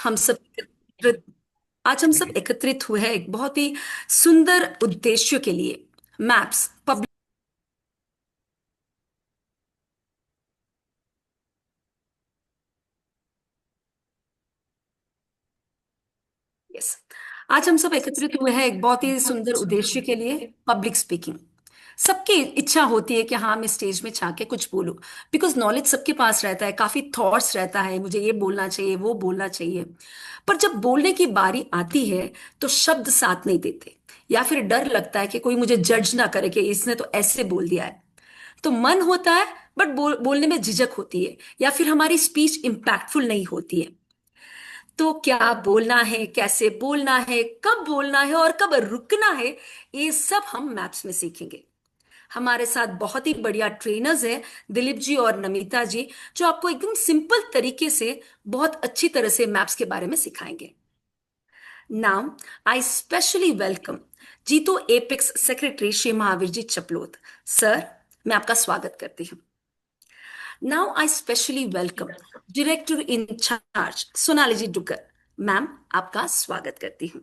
हम सब एकत्रित आज हम सब एकत्रित हुए हैं एक बहुत ही सुंदर उद्देश्य के लिए। Maps public. यस। आज हम सब एकत्रित हुए हैं एक बहुत ही सुंदर उद्देश्य के लिए, पब्लिक स्पीकिंग। सबकी इच्छा होती है कि हाँ, मैं स्टेज में जाके कुछ बोलूं। बिकॉज नॉलेज सबके पास रहता है, काफी थॉट्स रहता है, मुझे ये बोलना चाहिए, वो बोलना चाहिए। पर जब बोलने की बारी आती है तो शब्द साथ नहीं देते, या फिर डर लगता है कि कोई मुझे जज ना करे कि इसने तो ऐसे बोल दिया है। तो मन होता है, बट बोलने में झिझक होती है, या फिर हमारी स्पीच इम्पैक्टफुल नहीं होती है। तो क्या बोलना है, कैसे बोलना है, कब बोलना है और कब रुकना है, ये सब हम मैप्स में सीखेंगे। हमारे साथ बहुत ही बढ़िया ट्रेनर्स हैं, दिलीप जी और नमिता जी, जो आपको एकदम सिंपल तरीके से बहुत अच्छी तरह से मैप्स के बारे में सिखाएंगे। Now I specially welcome JITO apex secretary Shri Mahavir ji Chaplot. Sir, मैं आपका स्वागत करती हूँ। Now I specially welcome director in charge Sonali ji Dugar. Ma'am, आपका स्वागत करती हूँ।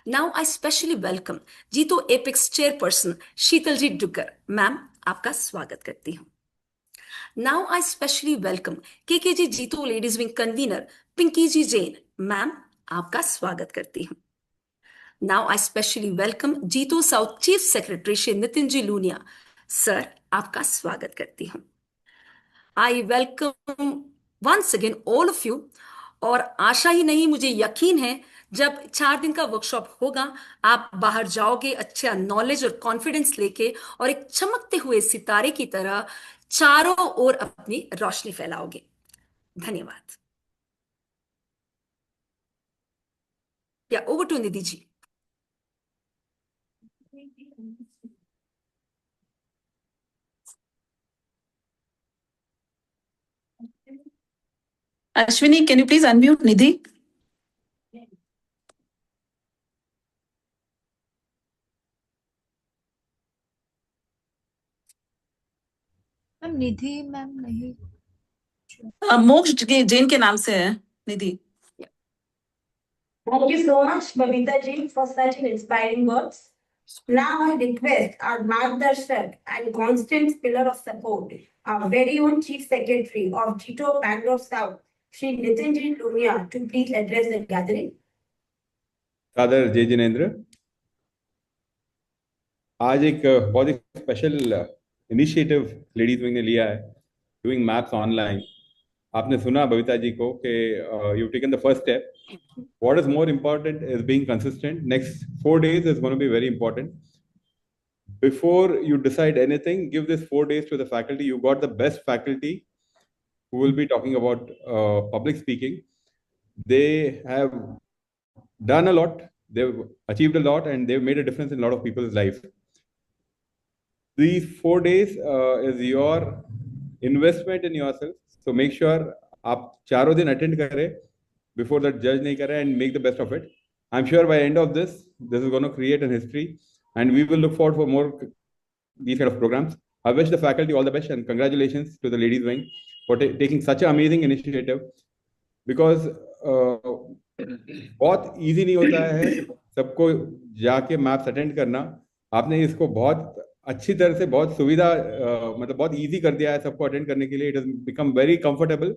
Now I specially welcome JITO apex chairperson Sheetal ji Dugar. Ma'am, आपका स्वागत करती हूँ। Now I specially welcome KK ji JITO ladies wing convener Pinky ji Jain. Ma'am, आपका स्वागत करती हूँ। Now I specially welcome JITO south chief secretary Shri Nitin ji Lunia. Sir, आपका स्वागत करती हूँ। I welcome once again all of you. और आशा ही नहीं, मुझे यकीन है, जब 4 दिन का वर्कशॉप होगा, आप बाहर जाओगे अच्छा नॉलेज और कॉन्फिडेंस लेके, और एक चमकते हुए सितारे की तरह चारों ओर अपनी रोशनी फैलाओगे। धन्यवाद। या over to Nidhi ji. Ashwini, can you please unmute Nidhi? Ma'am Nidhi ma'am नहीं। मोक्ष जैन के नाम से है निधि। Thank you so much, Babita ji, for such an inspiring words. Now I request our Margdarshak and constant pillar of support, our very own Chief Secretary of Jito Bangalore South, Shri Nitinji Lumia, to please address the gathering. सादर जय जिनेंद्र। आज एक बहुत ही special initiative ladies wing ने लिया है, doing maps online. आपने सुना बबीता जी को कि you taken the first step. What is more important is being consistent. Next 4 days is going to be very important. Before you decide anything, give this 4 days to the faculty. You got the best faculty who will be talking about public speaking. They have done a lot, they've achieved a lot, and they've made a difference in a lot of people's life. These 4 days is your investment in yourself. So make sure आप चारों दिन attend करें, before that judge नहीं करें, and make the best of it. I'm sure by end of this is going to create an history, and we will look forward for more these kind of programs. I wish the faculty all the best, and congratulations to the ladies wing for taking such an amazing initiative. Because बहुत easy नहीं होता है सबको जाके maps attend करना। आपने इसको बहुत अच्छी तरह से, बहुत सुविधा मतलब बहुत इजी कर दिया है सबको अटेंड करने के लिए। It has become very comfortable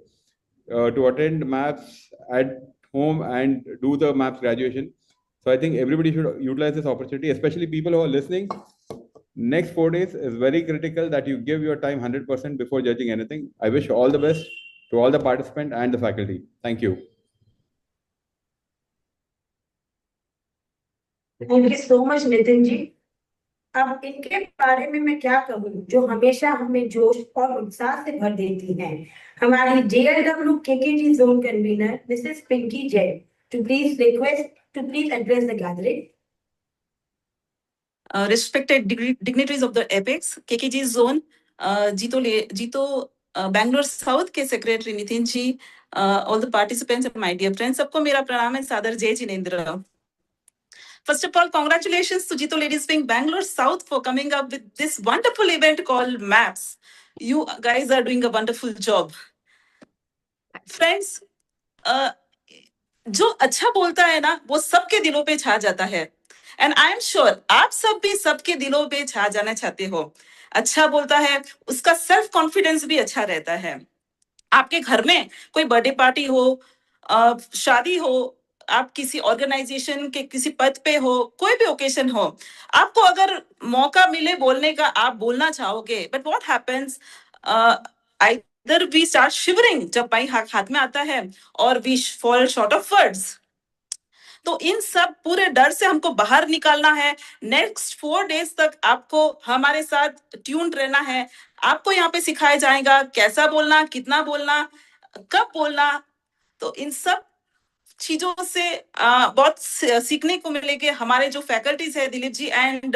to attend maps at home and do the maps graduation. So I think everybody should utilize this opportunity, especially people who are listening. Next 4 days is very critical that you give your time 100% before judging anything. I wish all the best to all the participants and the faculty. Thank you. Thank you so much, Nitin ji. अब इनके बारे में मैं क्या कहूँ, जो हमेशा हमें जोश और उत्साह से भर देती हैं। हमारी JLW KKG zone convenor Mrs Pinky Jain, to please address the gathering. Respected dignitaries of the Apex, KKG zone, Jito Bangalore South के secretary Nitin ji, all the participants and my dear friends, सबको मेरा प्रणाम है, सादर जय Jinendra. First of all, congratulations to Jito Ladies Wing Bangalore South for coming up with this wonderful event called MAPS. You guys are doing a wonderful job. Friends, जो अच्छा बोलता है ना वो सबके दिलों पे छा जाता है। एंड आई एम श्योर आप सब भी सबके दिलों पे छा जाना चाहते हो। अच्छा बोलता है, उसका सेल्फ कॉन्फिडेंस भी अच्छा रहता है। आपके घर में कोई बर्थडे पार्टी हो, शादी हो, आप किसी ऑर्गेनाइजेशन के किसी पद पे हो, कोई भी ओकेशन हो, आपको अगर मौका मिले बोलने का, आप बोलना चाहोगे, but what happens, either we start shivering जब माइक हाथ में आता है, और we fall short of words. तो इन सब पूरे डर से हमको बाहर निकालना है। नेक्स्ट 4 डेज तक आपको हमारे साथ ट्यून रहना है। आपको यहाँ पे सिखाया जाएगा कैसा बोलना, कितना बोलना, कब बोलना। तो इन सब चीजों से बहुत सीखने को मिलेगा। हमारे जो फैकल्टीज है, Dilip ji and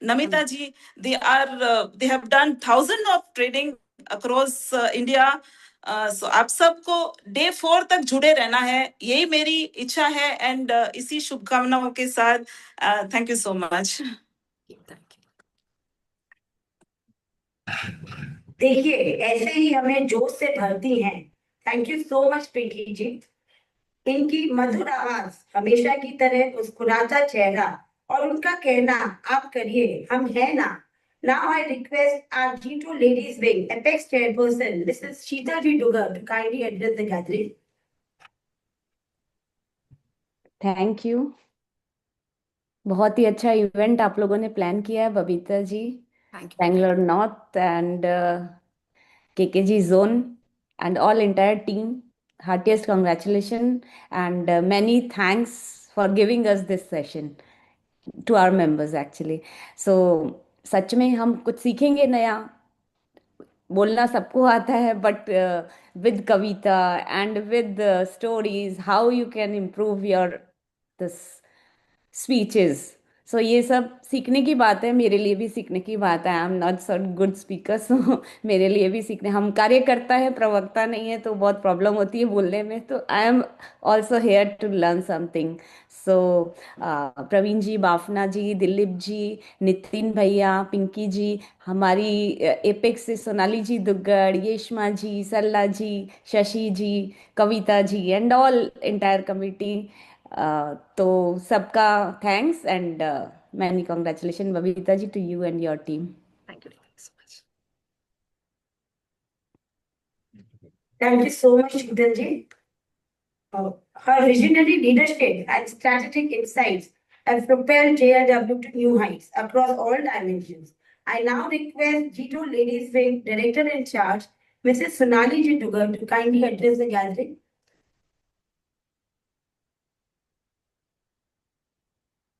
Namita ji, they have done 1000 of training across India. So आप सबको डे 4 तक जुड़े रहना है, यही मेरी इच्छा है। एंड इसी शुभकामनाओं के साथ थैंक यू सो मच। देखिए, ऐसे ही हमें जोश से भरती हैं। Thank you so much Pinky ji. इनकी मधुर आवाज, हमेशा की तरह मुस्कुराता चेहरा और उनका कहना आप करिए हम है ना। Now I request our G2 Ladies Wing Apex Chairperson, Mrs. Sheeta G. Dugar, to kindly address the gathering. Thank you. बहुत ही अच्छा इवेंट आप लोगों ने प्लान किया है Babita ji, thank you. Bangalore north and KKG zone and all entire team. Heartiest congratulations and many thanks for giving us this session to our members actually. So सच में हम कुछ सीखेंगे नया। बोलना सबको आता है but with kavita and with stories how you can improve your this speeches. So ये सब सीखने की बात है, मेरे लिए भी सीखने की बात है। I am not so good speaker, so मेरे लिए भी सीखने, हम कार्यकर्ता है प्रवक्ता नहीं है तो बहुत प्रॉब्लम होती है बोलने में। तो I am also here to learn something. So Praveen ji, Bafna ji, Dilip ji, Nitin भैया, पिंकी जी, हमारी एपेक्स से Sonali ji Duggad, Yeshma ji, Sarla ji, Shashi ji, Kavita ji and all entire committee. तो सबका thanks and many congratulation Babita ji to you and your team. Thank you so much. Thank you so much, Sheetal ji. Her visionary leadership and strategic insights have propelled JRW to new heights across all dimensions. I now request G2 Ladies Wing Director in Charge, Mrs. Sonali Ji Dugar, to kindly address the gathering.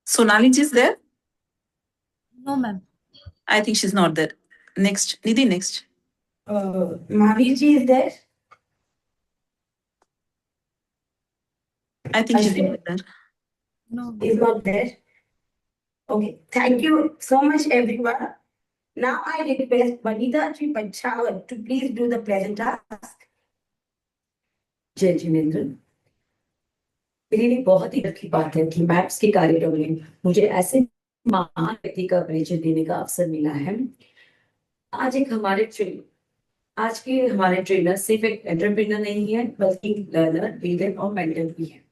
Sonali ji is there? No, ma'am. I think she's not there. Next, Nidhi, next. Mahavir ji is there? I think she's Ashwin? not there. No. Is not there. Okay, thank you so much, everyone. Now I request Vanita Ji Panchawat to please do the pleasant task. जय जिनेन्द्र। मेरे लिए बहुत ही अच्छी बात है कि maps के कार्यक्रम में मुझे ऐसे महान व्यक्ति का परिचय देने का अवसर मिला है। आज के हमारे ट्रेनर सिर्फ एक एंटरप्रेन्योर नहीं है बल्कि लर्नर, लीडर और मेंटर भी है।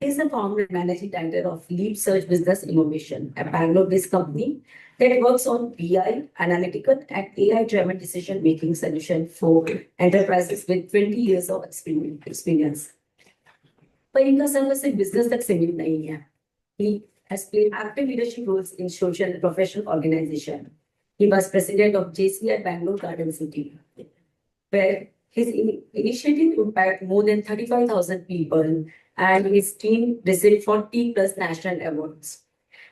He is the founder and managing director of Leap Search Business Innovation, a Bangalore-based company that works on BI, analytical, and AI-driven decision-making solution for enterprises with 20 years of experience. पर इनका संघर्ष सिर्फ business तक सीमित नहीं है। He has played active leadership roles in social and professional organization. He was president of JCI Bangalore Garden City, where his initiative impacted more than 35,000 people and his team received 40 plus national awards.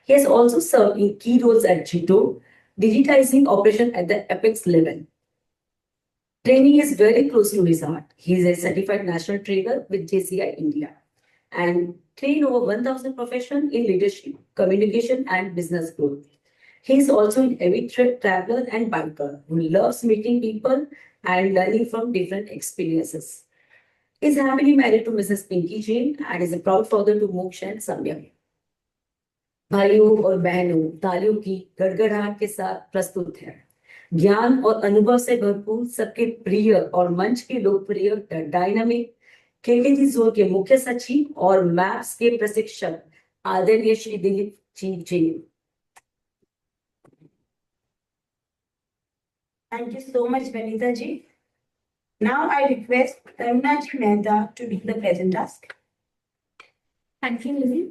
He has also served in key roles at G2, digitizing operation at the apex level. Training is very close to his heart. He is a certified national trainer with JCI India and trained over 1,000 professionals in leadership, communication, and business growth. He is also an avid traveler and biker who loves meeting people and learning from different experiences. He is happily married to Mrs. Pinky Jain and is a proud father to Moksha and Samya. भाइयों और बहनों, तालियों की गड़गड़ाहट के साथ प्रस्तुत है ज्ञान और अनुभव से भरपूर, सबके प्रिय और मंच के लोकप्रिय डायनामिक केकेजी जोन के मुख्य सचिव और मैप्स के प्रशिक्षक आदरणीय Shri Dilip ji. Thank you so much, Vanita ji. Now I request Karuna ji Mehta to do the present task. Thank you Lily.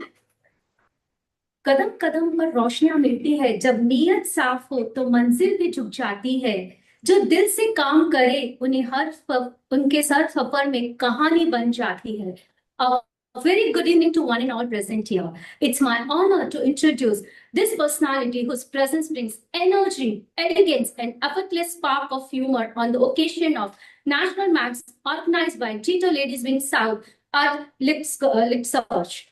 कदम कदम पर रोशनियां मिलती है, जब नीयत साफ हो तो मंजिल भी झुक जाती है। जो दिल से काम करे उनके सर सफर में कहानी बन जाती है। A very good evening to one and all present here. It's my honor to introduce this personality whose presence brings energy, elegance, and effortless spark of humor on the occasion of National Maps organized by Jito Ladies Wing South at Lip Search.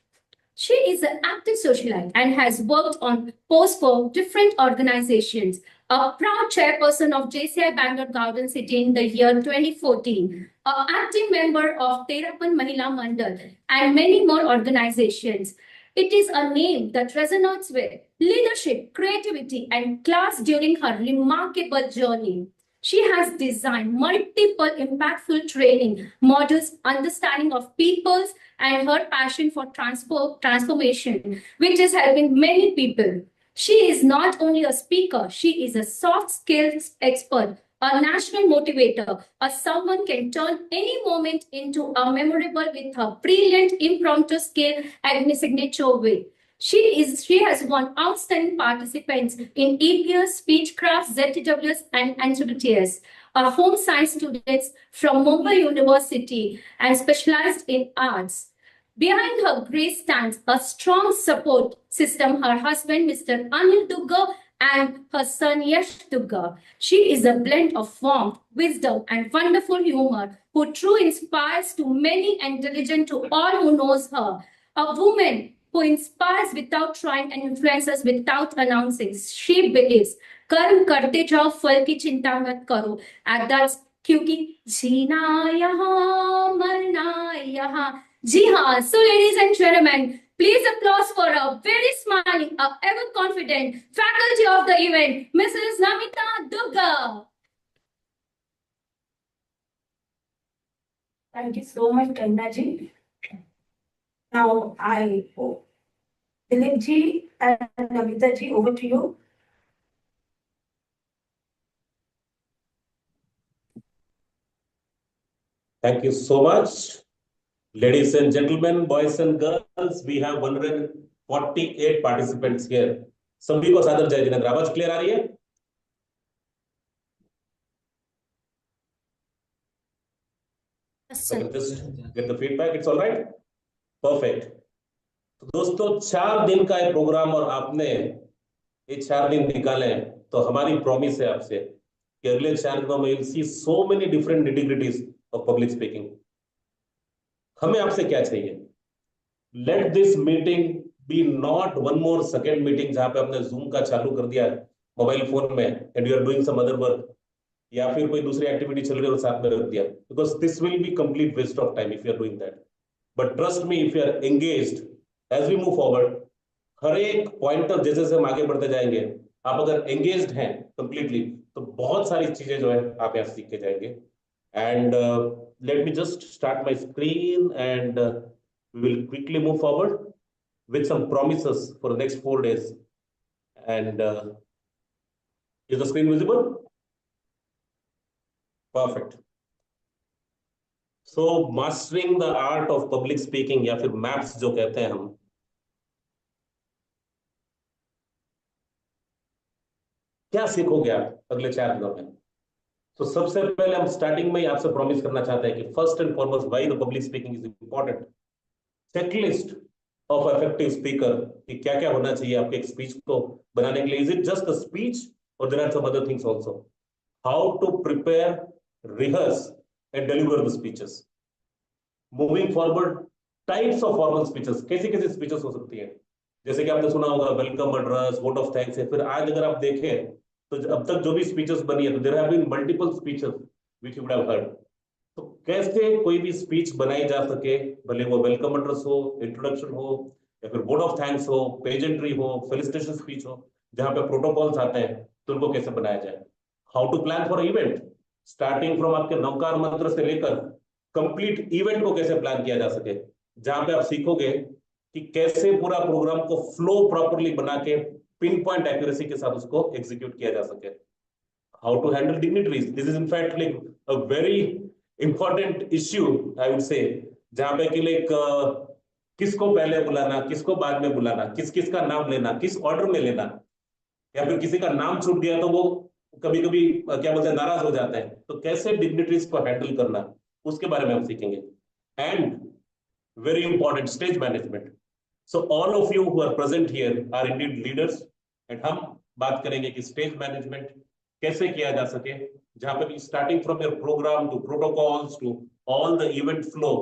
She is an active socialite and has worked on posts for different organizations. A proud chairperson of JCI Bangalore Garden City in the year 2014, an active member of Terapan Mahila Mandal, and many more organizations. It is a name that resonates with leadership, creativity, and class during her remarkable journey. She has designed multiple impactful training modules, understanding of people's and her passion for transformation, which is helping many people. She is not only a speaker, she is a soft skills expert, a national motivator, someone can turn any moment into a memorable with her brilliant impromptu skill and signature way. She has won outstanding participants in EPS, Speechcraft, ZTWS, and NWTS. Our home science students from Mumbai University and specialized in arts. Behind her grace stands a strong support system, her husband, Mr. Anil Dugga, and her son, Yash Dugga. She is a blend of warmth, wisdom, and wonderful humor who truly inspires to many and diligent to all who knows her. A woman who inspires without trying and influences without announcing. She believes, कर्म करते जाओ, फल की चिंता मत करो. And that's क्योंकि जीना यहाँ, मरना यहाँ. जी हाँ, so ladies and gentlemen, please applause for a very smiling, ever confident faculty of the event, Mrs. Namita Dugga. Thank you so much, Karuna ji. Now I Dilip ji and Namita ji, over to you. Thank you so much. Ladies and gentlemen, boys and girls, we have 148 participants here. सभी को सादर जय जिनेंद्र। आवाज clear आ रही है? Just get the feedback. It's all right. Perfect. तो दोस्तों, 4 दिन का ये प्रोग्राम और आपने ये 4 दिन निकाले, तो हमारी प्रॉमिस है आपसे कि अगले 4 दिनों में you'll see so many different nitty-gritties of public speaking. हमें आपसे क्या चाहिए? Let this meeting be not one more second meeting जहां पे आपने Zoom का चालू कर दिया मोबाइल फोन में and you are doing some other work, या फिर कोई दूसरी एक्टिविटी चल रही है और साथ में रख दिया, because this will be complete waste of time if you are doing that. But trust me, if you are engaged as we move forward, हर एक पॉइंटर जैसे जैसे हम आगे बढ़ते जाएंगे, आप अगर engaged हैं completely, तो बहुत सारी चीजें जो है आप यहाँ सीख के जाएंगे. And let me just start my screen and we will quickly move forward with some promises for the next 4 days. And is the screen visible? Perfect. So mastering the art of public speaking या फिर MAPS जो कहते हैं हम, क्या सीखोगे आप अगले 4 दिनों में? तो सबसे पहले हम स्टार्टिंग में ही आपसे प्रॉमिस करना चाहते हैं कि first and foremost why the public speaking is important, checklist of effective speaker कि क्या क्या होना चाहिए आपके एक स्पीच को बनाने के लिए. Is it just a speech or there are some other things also? How to prepare, rehearse and deliver the speeches. Moving forward, types of formal speeches. कैसी कैसी स्पीचेस हो सकती है? जैसे कि आपने सुना होगा welcome address, vote of thanks है. फिर आज अगर आप देखें तो अब तक जो भी स्पीचेस बनी है, तो there have been multiple speeches which you would have heard. तो कैसे कोई भी स्पीच बनाई जा सके, भले वो वेलकम एड्रेस हो, इंट्रोडक्शन हो, या फिर वोट ऑफ थैंक्स हो, पेजेंट्री हो, फेलिसिटेशन स्पीच हो, जहां पे प्रोटोकॉल्स आते हैं, तो उनको कैसे बनाया जाए. How to plan for event, starting from आपके नवकार मंत्र से लेकर कंप्लीट इवेंट को कैसे प्लान किया जा सके, जहां पे आप सीखोगे कि कैसे पूरा प्रोग्राम को फ्लो प्रॉपरली बना के पिन पॉइंट एक्यूरेसी के साथ उसको एग्जीक्यूट किया जा सके. How to handle dignitaries, this is in fact like a very important issue I would say, जहां पे कि लाइक किसको पहले बुलाना, किसको बाद में बुलाना, किस किस का नाम लेना, किस ऑर्डर में लेना, या फिर किसी का नाम छूट गया तो वो कभी कभी क्या बोलते हैं नाराज हो जाते हैं, तो कैसे डिग्निटरीज को हैंडल करना उसके बारे में हम सीखेंगे. And very important, stage management. So all of you who are present here are indeed leaders, and हम बात करेंगे कि stage management कैसे किया जा सके, जहां पे भी starting from your program to protocols to all the event flow,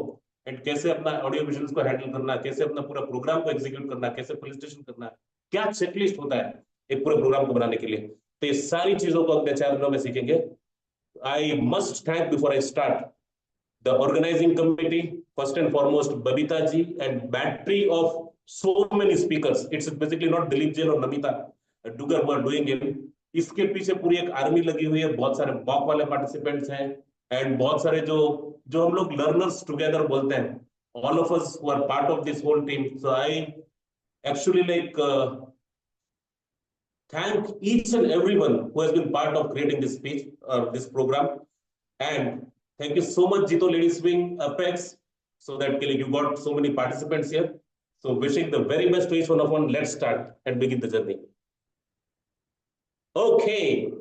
and कैसे अपना ऑडियो विजुअल्स को हैंडल करना, कैसे अपना पूरा प्रोग्राम को एग्जीक्यूट करना, कैसे प्रेजेंटेशन करना, क्या चेकलिस्ट होता है एक पूरे प्रोग्राम को बनाने के लिए. तो ये सारी चीजों को अगले 4 दिनों में सीखेंगे. I must thank before I start the organizing committee, first and foremost Babita ji, and battery of so many speakers. It's basically not Dilip Jain और Namita Dugar who are doing it. इसके पीछे पूरी एक आर्मी लगी हुई है, बहुत सारे मॉक वाले पार्टिसिपेंट्स हैं, एंड बहुत सारे जो हम लोग लर्नर्स टुगेदर बोलते हैं, all of us who are part of this whole team. So I actually like thank each and everyone who has been part of creating this speech or this program. And thank you so much, Jito Ladies Wing Apex, so that you got so many participants here. So wishing the very best to each one of one. Let's start and begin the journey. Okay.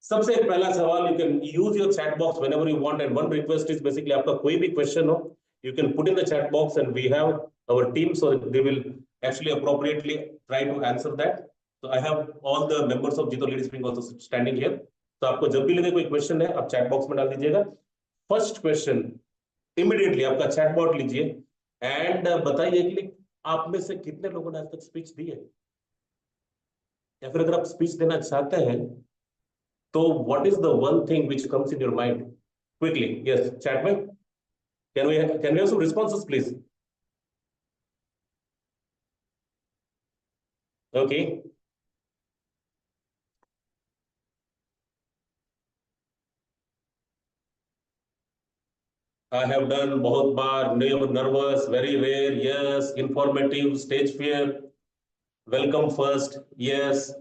सबसे पहला सवाल, you can use your chat box whenever you want, and one request is basically आपका कोई भी question हो, you can put in the chat box and we have our team, so they will actually appropriately try to answer that. So I have all the members of Jito Ladies Wing also standing here. तो आपको जब भी लगे कोई question है आप chat box में डाल दीजिएगा. फर्स्ट क्वेश्चन इमीडिएटली आपका चैट बॉट लीजिए एंड बताइए कि आप में से कितने लोगों ने आज तक स्पीच दी है, या फिर अगर आप स्पीच देना चाहते हैं तो what is the one thing which comes in your mind quickly. Yes, chat में can we have some responses please. Okay, I have done बहुत बार, nervous, very rare, yes, informative, stage fear, welcome first, yes.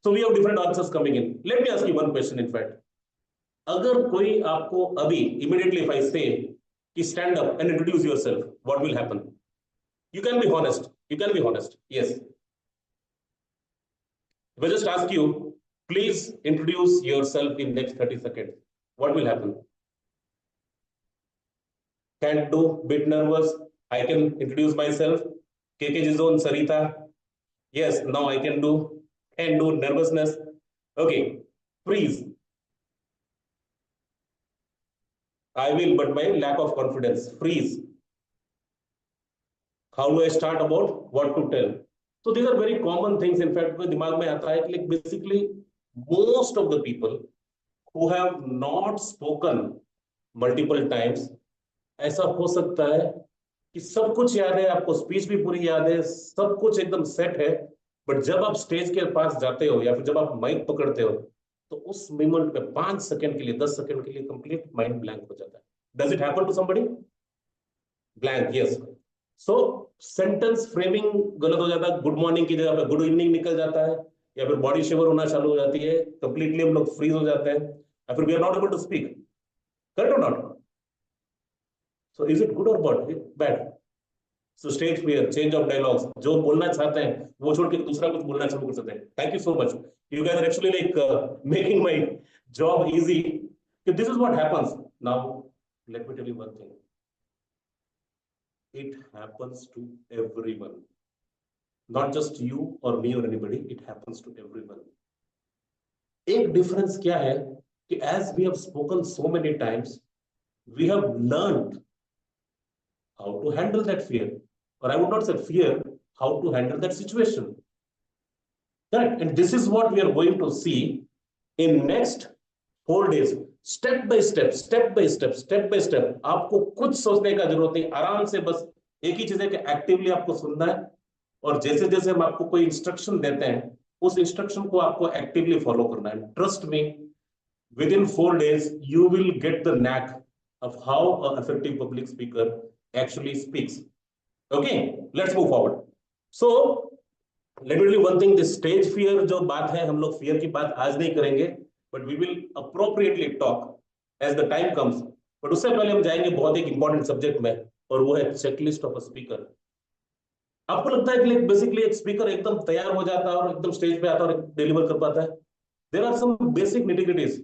So we have different answers coming in. Let me ask you one question in fact. अगर कोई आपको अभी immediately if I say कि stand up and introduce yourself, what will happen? You can be honest. You can be honest. Yes. If I just ask you, please introduce yourself in next 30 seconds. What will happen? Can't do, bit nervous. I can introduce myself. KKG Zone Sarita. Yes, now I can do. Can do, nervousness. Okay, freeze. I will, but my lack of confidence. Freeze. How do I start about what to tell? So these are very common things. In fact, मेरे दिमाग में आता है कि like basically most of the people who have not spoken multiple times, ऐसा हो सकता है कि सब कुछ याद है, आपको स्पीच भी पूरी याद है, सब कुछ एकदम सेट है, बट जब आप स्टेज के पास जाते हो या फिर जब आप माइक पकड़ते हो तो उस मोमेंट में 5 सेकंड के लिए 10 सेकंड के लिए कंप्लीट माइंड ब्लैंक हो जाता है. Does it happen to somebody? Blank, yes. So sentence framing गलत हो जाता है, गुड मॉर्निंग की जगह पे गुड इवनिंग निकल जाता है, या फिर बॉडी शिवर होना चालू हो जाती है, कंप्लीटली हम लोग फ्रीज हो जाते हैं, या फिर we are not able to speak. Correct और not? So is it good or bad? So stage fear, change of dialogues. जो बोलना चाहते हैं वो छोड़ के दूसरा कुछ बोलना शुरू कर सकते हैं. Thank you so much. You guys are actually like making my job easy. This is what happens. Now, let me tell you one thing. It happens to everyone. Not just you or me or anybody. It happens to everyone. एक difference क्या है कि as we have spoken so many times, we have learned how to handle that fear, or I would not say fear, how to handle that situation. Correct? And this is what we are going to see in next 4 days, step by step, step by step, step by step. आपको कुछ सोचने का जरूरत नहीं, आराम से बस एक ही चीज है कि एक्टिवली आपको सुनना है, और जैसे जैसे हम आपको कोई इंस्ट्रक्शन देते हैं उस इंस्ट्रक्शन को आपको एक्टिवली फॉलो करना है. Trust me, within 4 days you will get the knack of how an effective public speaker actually speaks. Okay, let's move forward. So let me tell you one thing, this stage fear जो बात है, हम लोग fear की बात आज नहीं करेंगे, but we will appropriately talk as the time comes. But उससे पहले हम जाएंगे बहुत एक important subject में, और वो है checklist of a speaker. आपको लगता है कि बेसिकली एक स्पीकर एकदम तैयार हो जाता है और एकदम स्टेज पे आता है और डिलीवर कर पाता है? There are some basic nitty-gritties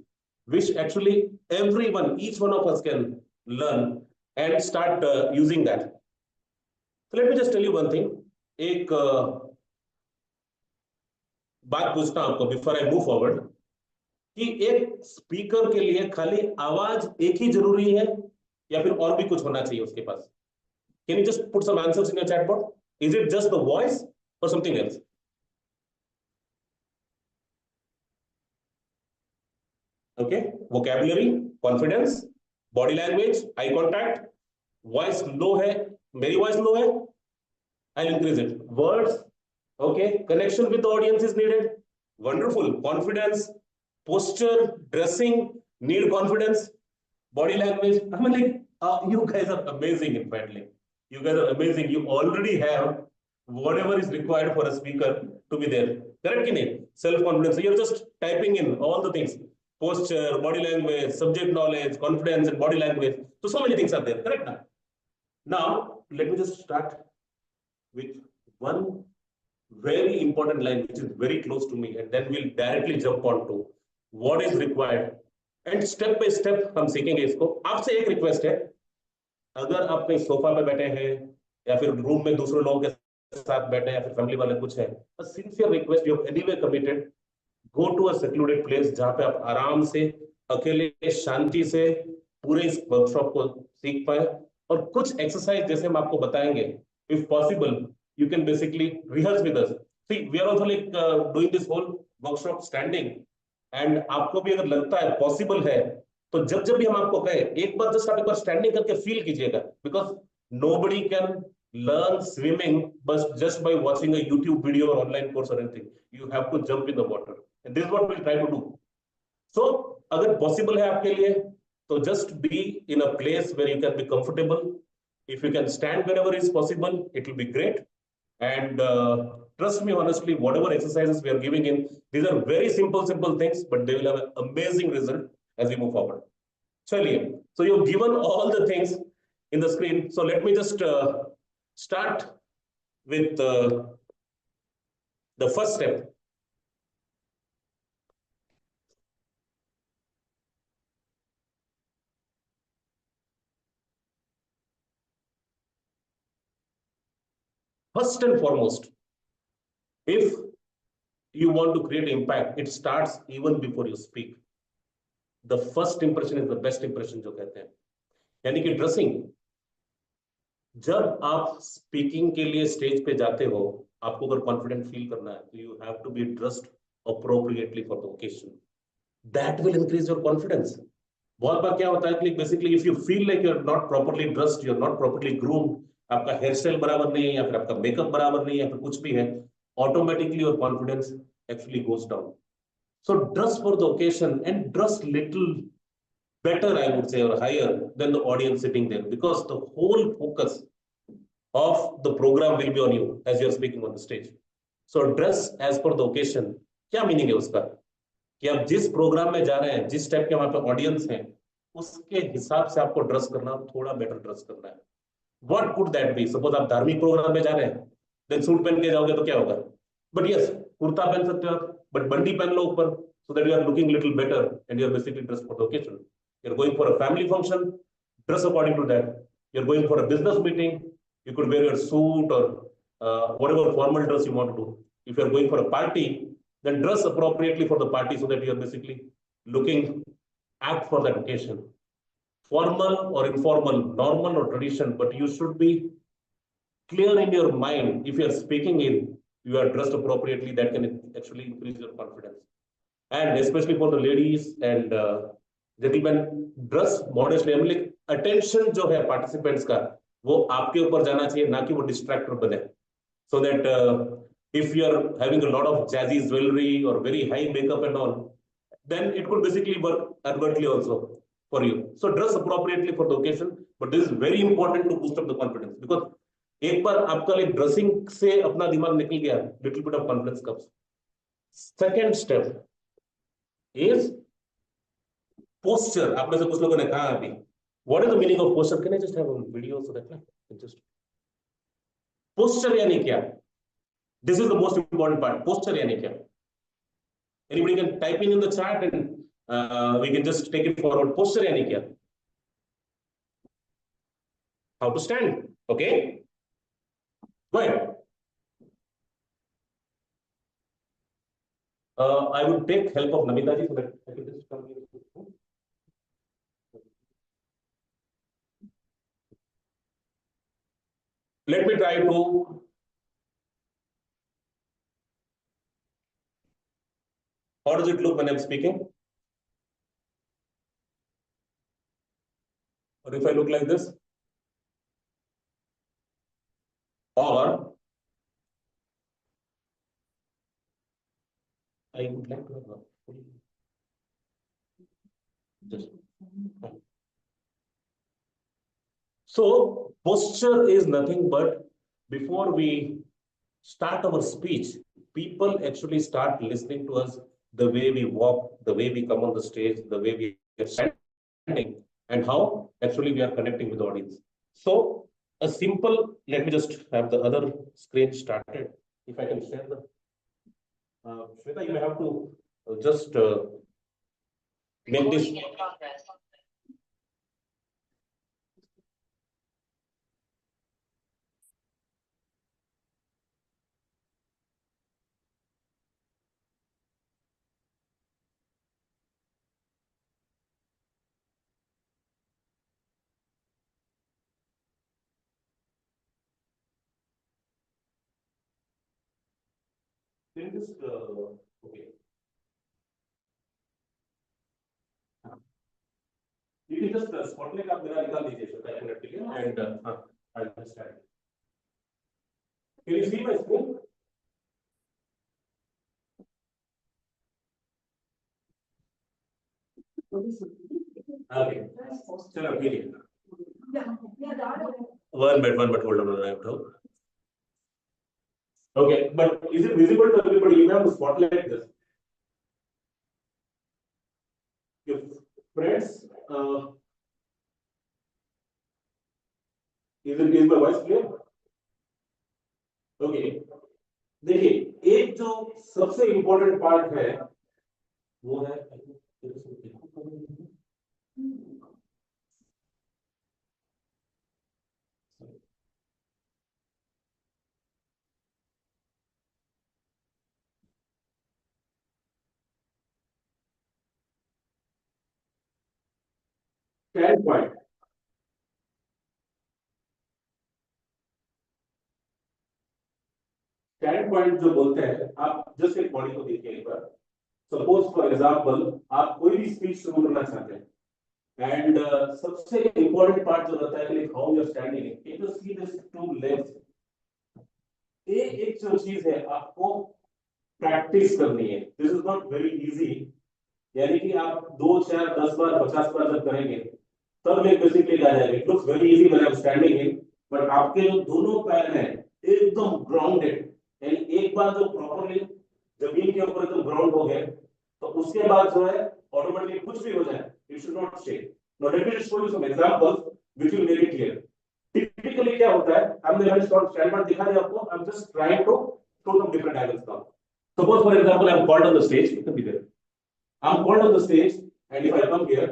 which actually everyone, each one of us can learn and start using that. So let me just tell you one thing. एक बात पूछता हूं आपको before I move forward, कि एक स्पीकर के लिए खाली आवाज एक ही जरूरी है या फिर और भी कुछ होना चाहिए उसके पास? Can you just put some answers in your chat box? Is it just the voice or something else? Okay, vocabulary, confidence, body language, eye contact, voice low है, मेरी voice low है, I'll increase it. Words, okay, connection with the audience is needed. Wonderful. Confidence, posture, dressing, need confidence, body language. I mean, like, you guys are amazing in fact. Like, you guys are amazing. You already have whatever is required for a speaker to be there. Correct? Self-confidence. So you're just typing in all the things. Posture, body language, subject knowledge, confidence, and body language. So many things are there. Correct? Now, let me just start with one very important line which is very close to me, and then we'll directly jump on to what is required, and step by step हम सीखेंगे इसको. आपसे एक request है, अगर आप कहीं sofa पे बैठे हैं या फिर रूम में दूसरे लोगों के साथ बैठे हैं या फिर फैमिली वाले कुछ है, a sincere request, you have anyway committed, go to a secluded place जहाँ पे आप आराम से अकेले शांति से पूरे इस वर्कशॉप को सीख पाए, और कुछ एक्सरसाइज जैसे हम आपको बताएंगे, if possible you can basically rehearse with us. See, we are also like doing this whole workshop standing, and आपको भी अगर लगता है possible है तो जब जब भी हम आपको कहें एक बार जस्ट आप एक बार स्टैंडिंग करके फील कीजिएगा, because nobody can learn swimming but just by watching a YouTube video or online course or anything. You have to jump in the water, and this is what we'll try to do. So अगर possible है आपके लिए तो just be in a place where you can be comfortable. If you can stand wherever is possible, it will be great. And trust me, honestly, whatever exercises we are giving in, these are very simple things, but they will have an amazing result as we move forward. Chaliye. So you've given all the things in the screen. So let me just start with the first step. First and foremost, if you want to create impact, it starts even before you speak. The first impression is the best impression जो कहते हैं, यानी कि dressing. जब आप speaking के लिए stage पे जाते हो, आपको अगर कॉन्फिडेंट फील करना है तो you have to be dressed appropriately for the occasion. That will increase your confidence. बहुत बार क्या होता है कि basically if you feel like you are not properly dressed, you are not properly groomed, आपका hair style बराबर नहीं है या फिर आपका मेकअप बराबर नहीं है या फिर कुछ भी है, automatically your confidence actually goes down. So dress for the occasion and dress little better, I would say, or higher than the audience sitting there, because the whole focus of the program will be on you as you are speaking on the stage. So dress as per the occasion. क्या meaning है उसका कि आप जिस programme में जा रहे हैं, जिस टाइप के वहां पे ऑडियंस हैं, उसके हिसाब से आपको ड्रेस करना, थोड़ा बेटर ड्रेस करना है. What could that be? Suppose आप धार्मिक प्रोग्राम में जा रहे हैं, देन सूट पहन के जाओगे तो क्या होगा? बट यस, कुर्ता पहन सकते हो आप, बट बंडी पहन लो ऊपर, so that you are looking little better and you are basically dressed for the occasion. You're going for a family function, dress according to that. You're going for a business meeting, you could wear your suit or whatever formal dress you want to do. If you're going for a party, then dress appropriately for the party so that you're basically looking apt for that occasion. Formal or informal, normal or tradition, but you should be clear in your mind. If you're speaking in, you are dressed appropriately, that can actually increase your confidence. And especially for the ladies and gentlemen, dress modestly. like attention जो है participants का, वो आपके ऊपर जाना चाहिए, ना कि वो distractor बने. So that if you are having a lot of jazzy jewelry or very high makeup and all, then it could basically work advertently also. for you. So dress appropriately for the occasion, but this is very important to boost up the confidence, because एक बार आपका like dressing से अपना दिमाग निकल गया, little bit of confidence comes. Second step is posture. आप में से कुछ लोगों ने कहा अभी, what is the meaning of posture? Can I just have a video so that I can just posture यानी क्या? This is the most important part. Posture यानी क्या? Anybody can type in the chat and we can just take it forward. Posture यानी क्या? How to stand? Okay. Go ahead. I would take help of Namita ji so that I can just come here. Let me try to how does it look when I'm speaking? Or if I look like this? Or I would like to have a full just so posture is nothing but before we start our speech, people actually start listening to us, the way we walk, the way we come on the stage, the way we are standing, and how actually we are connecting with the audience. So a simple, let me just have the other screen started. If I can share the Shweta, you may have to just make this. Can you just okay. You can just spotlight आप मेरा निकाल दीजिए श्वेता एक minute के लिए and I'll understand. Can you see my screen? Okay. चलो ठीक है. One minute, hold on, I have to. Okay, but is it visible to everybody? You have to spotlight this. If friends, is my voice clear? Okay. देखिए एक जो सबसे important part है वो है स्टैंड पॉइंट. स्टैंड पॉइंट जो बोलते हैं, आप जस्ट एक बॉडी को देखिए एक बार. सपोज फॉर एग्जांपल आप कोई भी स्पीच शुरू करना चाहते हैं एंड सबसे इंपॉर्टेंट पार्ट जो रहता है कि how you are standing, you to see this two legs. एक जो चीज है आपको प्रैक्टिस करनी है. This is not very easy, यानी कि आप 2 4 10 बार 50 बार जब करेंगे तब एक बेसिकली आ जाएगा. It looks very easy when I am standing in, but आपके जो दोनों पैर हैं एकदम ग्राउंडेड, यानी एक बार जो प्रॉपर्ली जमीन के ऊपर एकदम ग्राउंड हो गए तो उसके बाद जो है ऑटोमेटिकली कुछ भी हो जाए it should not stay. Now let me show you some examples which will make it clear. Typically क्या होता है, हमने मैंने स्टैंड पॉइंट दिखा दिया आपको. I am just trying to show some different angles now. Suppose for example I am called on the stage, it can be there. I am called on the stage and if I come here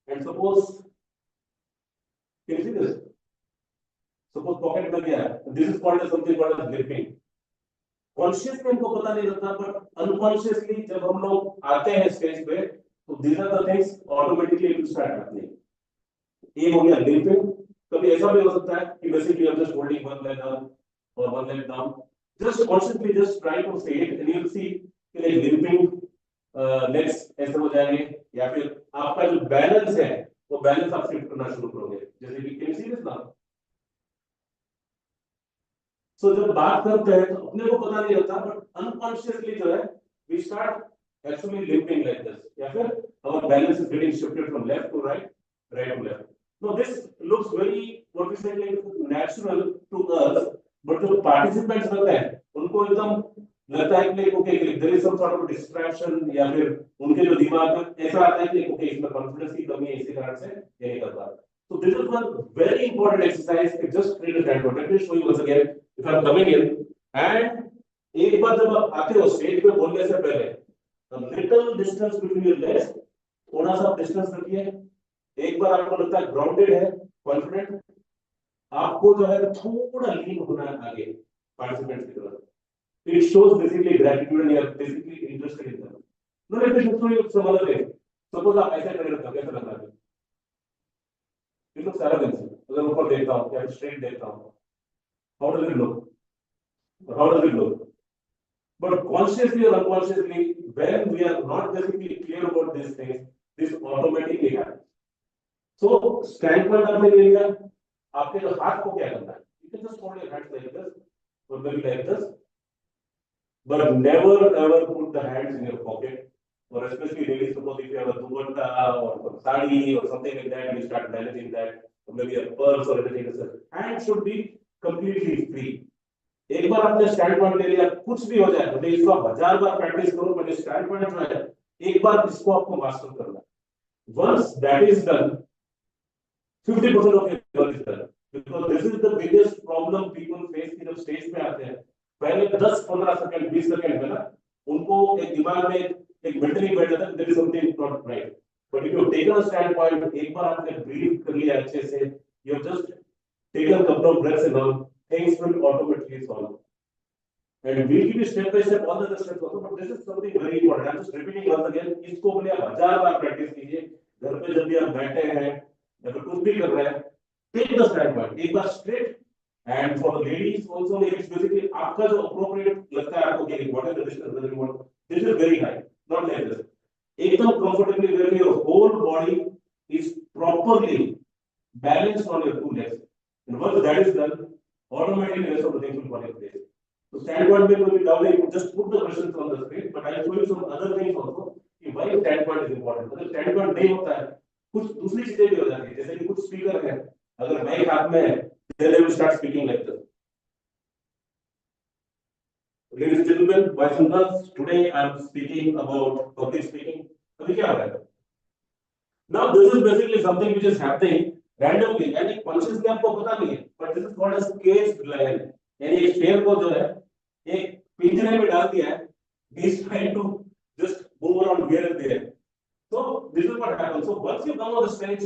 and suppose, can you see this? Suppose pocket में गया, this is called as something called as lipping. Consciously हमको पता नहीं रहता, but unconsciously जब हम लोग आते हैं स्टेज पे तो these are the things automatically it will start happening. एक हो गया lipping. कभी ऐसा भी हो सकता है कि basically I'm just holding one leg up or one leg down. Just consciously just try to say it and you'll see कि like limping legs ऐसे हो जाएंगे, या फिर आपका जो बैलेंस है वो बैलेंस आप शिफ्ट करना शुरू करोगे. जैसे कि can you see this now? So जब बात करते हैं तो अपने को पता नहीं रहता, but unconsciously जो है we start actually limping like this, या फिर our balance is getting shifted from left to right right to left. Now this looks very, what we say, like natural to us, but जो participants होते हैं उनको एकदम लगता है कि okay, there is some sort of distraction, या फिर उनके जो दिमाग में ऐसा आता है कि okay, इसमें confidence की कमी है, इसी कारण से ये नहीं कर पा रहा. So this is one very important exercise. Just create a standpoint. Let me show you once again. If I'm coming in and एक बार जब आप आते हो स्टेज पे बोलने से पहले, a little distance between your legs, थोड़ा सा distance रखिए. एक बार आपको लगता है grounded है, confident, आपको जो है थोड़ा lean होना है आगे participants की तरफ. It shows basically gratitude and you are basically interested in them. No, let me show you some other thing. Suppose आप ऐसे खड़े रहते हो, कैसा लगता है? It looks arrogant. अगर ऊपर देखता हूँ या straight देखता हूँ, how does it look? How does it look? But consciously or unconsciously, when we are not basically clear about these things, this automatically happens. So, standpoint आपने ले लिया, आपके जो हाथ को क्या करना है? You can just hold your hands like this, or maybe like this, but never ever put the hands in your pocket. Or especially ladies, suppose if you have a dupatta or some sari or something like that, you start managing that, or maybe a purse or anything like that. Hands should be completely free. एक बार आपने stand point ले लिया, कुछ भी हो जाए, मतलब इसको आप 1000 बार प्रैक्टिस करो, पर स्टैंड पॉइंट जो है, एक बार इसको आपको मास्टर करना है. Once that is done, 50% of your work is done. Because this is the biggest problem people face कि जब स्टेज पे आते हैं, पहले 10-15 सेकंड 20 सेकंड में ना उनको एक दिमाग में एक मेंटली बैठ जाता है, there is something not right. But if you have taken a standpoint, एक बार आपने ब्रीथ कर लिया अच्छे से, you have just taken a couple of breaths and all, things will automatically solve. And we'll give you step by step all the other steps also, but this is something very important. I'm just repeating once again. इसको बोले आप 1000 बार practice कीजिए, घर पे जब भी आप बैठे हैं या फिर कुछ भी कर रहे हैं, take the standpoint, एक बार straight. And for the ladies also, it's basically आपका जो appropriate लगता है आपको कि what is the distance that you want. This is very high, not like this. एकदम comfortably where your whole body is properly balanced on your two legs. And once that is done, automatically the rest of the things will fall in place. So standpoint में कोई doubt नहीं, just put the questions on the screen. But I'll show you some other things also कि why standpoint is important. अगर standpoint नहीं होता है, कुछ दूसरी चीजें भी हो जाती है, जैसे कि कुछ स्पीकर हैं, अगर माइक हाथ में है, then they will start speaking like this. Ladies and gentlemen, boys and girls, today I am speaking about public speaking. अभी क्या हो रहा है? Now this is basically something which is happening randomly, यानी consciously आपको पता नहीं है, but this is called as caged lion. यानी एक शेर को जो है एक पिंजरे में डाल दिया है, he is trying to just move around here and there. So this is what happens. So once you come on the stage,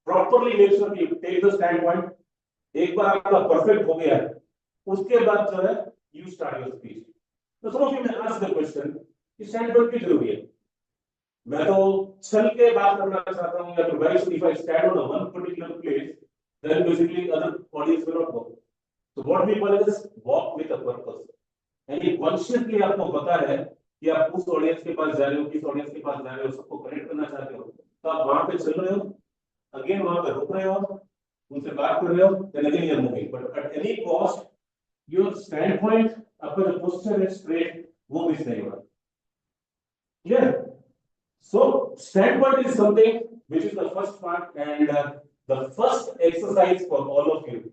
properly make sure you take the standpoint. एक बार आपका perfect हो गया है, उसके बाद जो है you start your speech. So some of you may ask the question, कि standpoint की जरूरी है? मैं तो चल के बात करना चाहता हूँ, या फिर why should if I stand on a one particular place, then basically other audience will not work. So what we call it is walk with a purpose. यानी consciously आपको पता है कि आप उस ऑडियंस के पास जा रहे हो, किस ऑडियंस के पास जा रहे हो, सबको कनेक्ट करना चाहते हो, तो आप वहां पे चल रहे हो, अगेन वहां पे रुक रहे हो, उनसे बात कर रहे हो, then again you are moving. But at any cost, your standpoint, आपका जो posture है straight, वो मिस नहीं होगा. Clear? So standpoint is something which is the first part, and the first exercise for all of you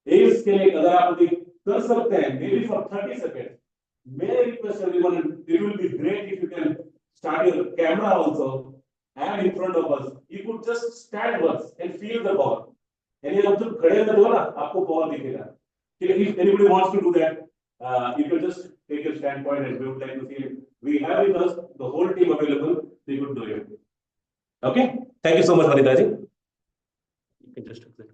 is के लिए अगर आप अभी कर सकते हैं, maybe for 30 seconds, may I request everyone, it will be great if you can start your camera also and in front of us. You could just stand once and feel the ball. यानी आप जब खड़े रहते हो ना, आपको ball दिखेगा. If anybody wants to do that, you can just take your standpoint, and we would like to see it. We have with us the whole team available, so you could do it. Okay? Thank you so much, Vanita ji. You can just exit.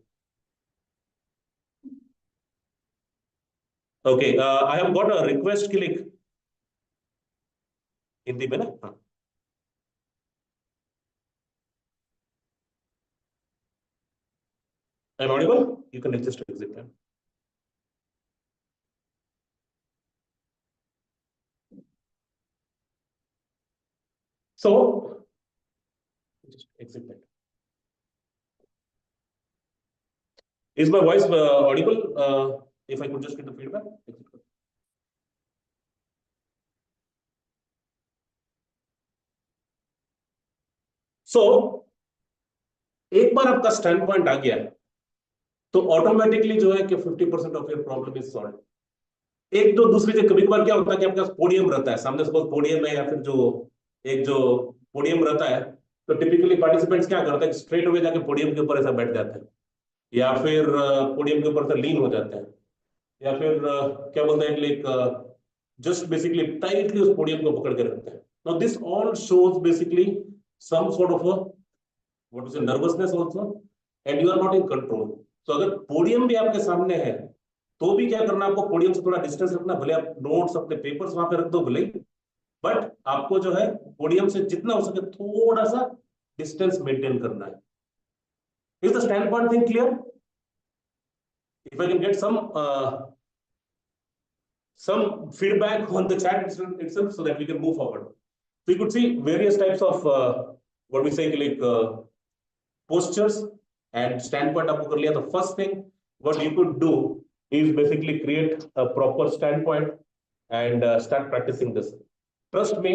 Okay, I have got a request click. Hindi में ना? हाँ. I'm audible? You can just exit them. So, just exit that. Is my voice audible? If I could just get the feedback. So, एक बार आपका stand point आ गया तो automatically जो है कि 50% of your problem is solve. एक जो दूसरी जगह कभी कभार क्या होता है कि आपके पास पोडियम रहता है, सामने सपोज पोडियम है या फिर जो पोडियम रहता है, तो टिपिकली पार्टिसिपेंट्स क्या करते हैं, स्ट्रेट अवे जाके पोडियम के ऊपर ऐसा बैठ जाते हैं, या फिर पोडियम के ऊपर से लीन हो जाते हैं, या फिर क्या बोलते हैं लाइक जस्ट बेसिकली टाइटली उस पोडियम को पकड़ के रखते हैं। Now this all shows basically some sort of what is nervousness also and you are not in control. तो अगर पोडियम भी आपके सामने है तो भी क्या करना, आपको पोडियम से थोड़ा डिस्टेंस रखना, भले आप नोट्स अपने पेपर्स वहां पे रख दो भले, बट आपको जो है पोडियम से जितना हो सके थोड़ा सा डिस्टेंस मेंटेन करना है। Is the stand point thing clear? If I can get some feedback on the chat itself so that we can move forward. We could see various types of what we say like postures and standpoint आपको कर लिया। तो first thing what you could do is basically create a proper standpoint and start practicing this. Trust me,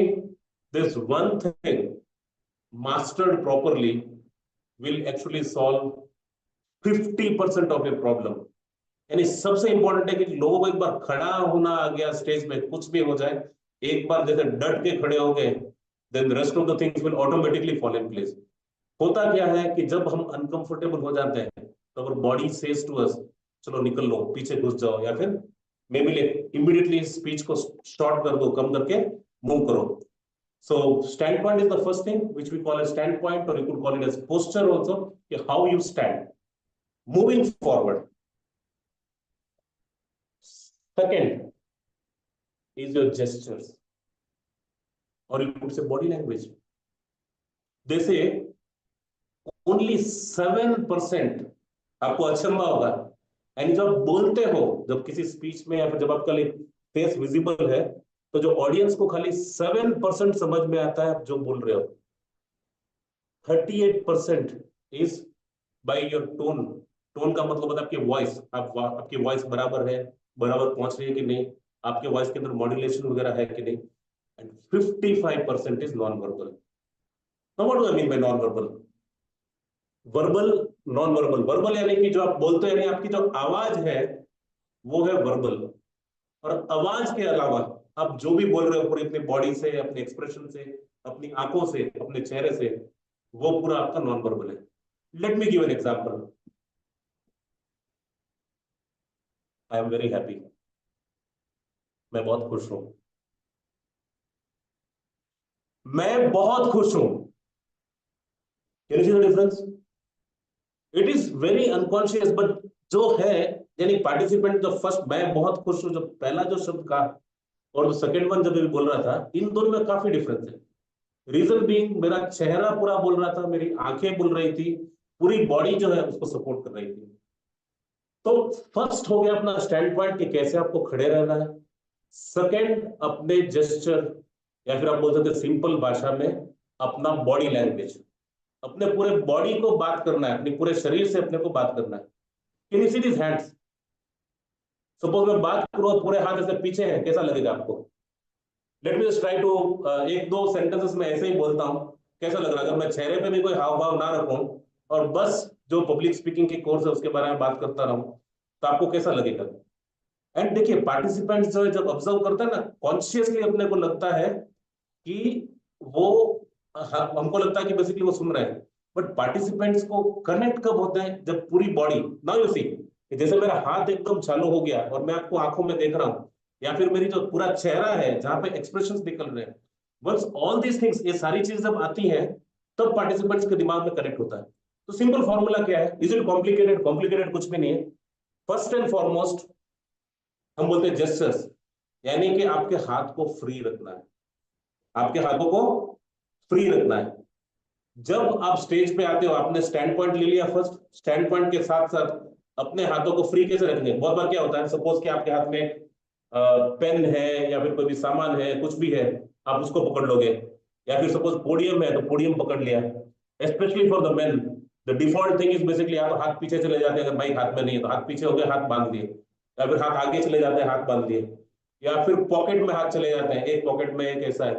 this one thing mastered properly will actually solve 50% of your problem. यानी सबसे important है कि लोगों को एक बार खड़ा होना आ गया स्टेज पे, कुछ भी हो जाए, एक बार जैसे डट के खड़े हो गए, then rest of the things will automatically fall in place. होता क्या है कि जब हम अनकंफर्टेबल हो जाते हैं तो अगर बॉडी सेज टू अस चलो निकल लो, पीछे घुस जाओ, या फिर मे बी इमीडिएटली स्पीच को शॉर्ट कर दो, कम करके मूव करो। So stand point is the first thing which we call as stand point, or you could call it as posture also, कि how you stand moving forward. Second is your gestures, or you could say body language. They say only 7%, आपको अचंभा होगा, and जब बोलते हो, जब किसी speech में या फिर जब आपका फेस विजिबल है, तो जो ऑडियंस को खाली 7% समझ में आता है आप जो बोल रहे हो। 38% is by your tone. Tone का मतलब होता है आपकी वॉइस, आपकी वॉइस बराबर है, बराबर पहुंच रही है कि नहीं, आपके वॉइस के अंदर मॉड्यूलेशन वगैरह है कि नहीं, and 55% is non verbal. Now what do I mean by non verbal? Verbal, non verbal. Verbal यानी कि जो आप बोलते हो, यानी आपकी जो आवाज है वो है वर्बल, और आवाज के अलावा आप जो भी बोल रहे हो पूरी अपनी बॉडी से, अपने एक्सप्रेशन से, अपनी आंखों से, अपने चेहरे से, वो पूरा आपका नॉन वर्बल है। Let me give an example. I am very happy, मैं बहुत खुश हूं, मैं बहुत खुश हूं। Can you see the difference? It is very unconscious, but जो है यानी पार्टिसिपेंट जो फर्स्ट मैं बहुत खुश हूं, जो पहला जो शब्द कहा और जो सेकेंड वन जब भी बोल रहा था, इन दोनों में काफी डिफरेंस है। रीजन बीइंग मेरा चेहरा पूरा बोल रहा था, मेरी आंखें बोल रही थी, पूरी बॉडी जो है उसको सपोर्ट कर रही थी। तो फर्स्ट हो गया अपना स्टैंड पॉइंट कि कैसे आपको खड़े रहना है। सेकंड अपने जेस्चर, या फिर आप बोल सकते सिंपल भाषा में अपना बॉडी लैंग्वेज, अपने पूरे बॉडी को बात करना है, अपने पूरे शरीर से अपने को बात करना है। Can you see this hands? Suppose मैं बात करूं, पूरे हाथ ऐसे पीछे हैं, कैसा लगेगा आपको? Let me just try to एक दो सेंटेंसेस में ऐसे ही बोलता हूं, कैसा लग रहा है? अगर मैं चेहरे पे भी कोई हाव भाव ना रखूं और बस जो पब्लिक स्पीकिंग की कोर्स है उसके बारे में बात करता रहूं, तो आपको कैसा लगेगा? एंड देखिए पार्टिसिपेंट्स जो है जब ऑब्जर्व करता है ना, कॉन्शियसली अपने को लगता है कि वो हमको लगता है कि बेसिकली वो सुन रहे हैं, बट पार्टिसिपेंट्स को कनेक्ट कब होता है? जब पूरी बॉडी, नाउ यू सी, जैसे मेरा हाथ एकदम चालू हो गया और मैं आपको आंखों में देख रहा हूं, या फिर मेरी जो पूरा चेहरा है जहां पे एक्सप्रेशंस निकल रहे हैं, वंस ऑल दीज थिंग्स, ये सारी चीजें जब आती हैं तब पार्टिसिपेंट्स के दिमाग में कनेक्ट होता है। तो सिंपल फॉर्मूला क्या है? Is it complicated? कॉम्प्लिकेटेड कुछ भी नहीं है। फर्स्ट एंड फॉरमोस्ट हम बोलते हैं जेस्चर्स, यानी कि आपके हाथ को फ्री रखना है, आपके हाथों को फ्री रखना है। जब आप स्टेज पे आते हो, आपने स्टैंड पॉइंट ले लिया, फर्स्ट स्टैंड पॉइंट के साथ साथ अपने हाथों को फ्री कैसे रखेंगे? बहुत बार क्या होता है, सपोज कि आपके हाथ में पेन है या फिर कोई भी सामान है, कुछ भी है, आप उसको पकड़ लोगे, या फिर सपोज पोडियम है तो पोडियम पकड़ लिया। Specially for the main the default thing is basically या तो हाथ पीछे चले जाते हैं, अगर बाइक हाथ में नहीं है तो हाथ पीछे हो गए, हाथ बांध दिए, या फिर हाथ आगे चले जाते हैं, हाथ बांध दिए, या फिर पॉकेट में हाथ चले जाते हैं, एक पॉकेट में एक ऐसा है,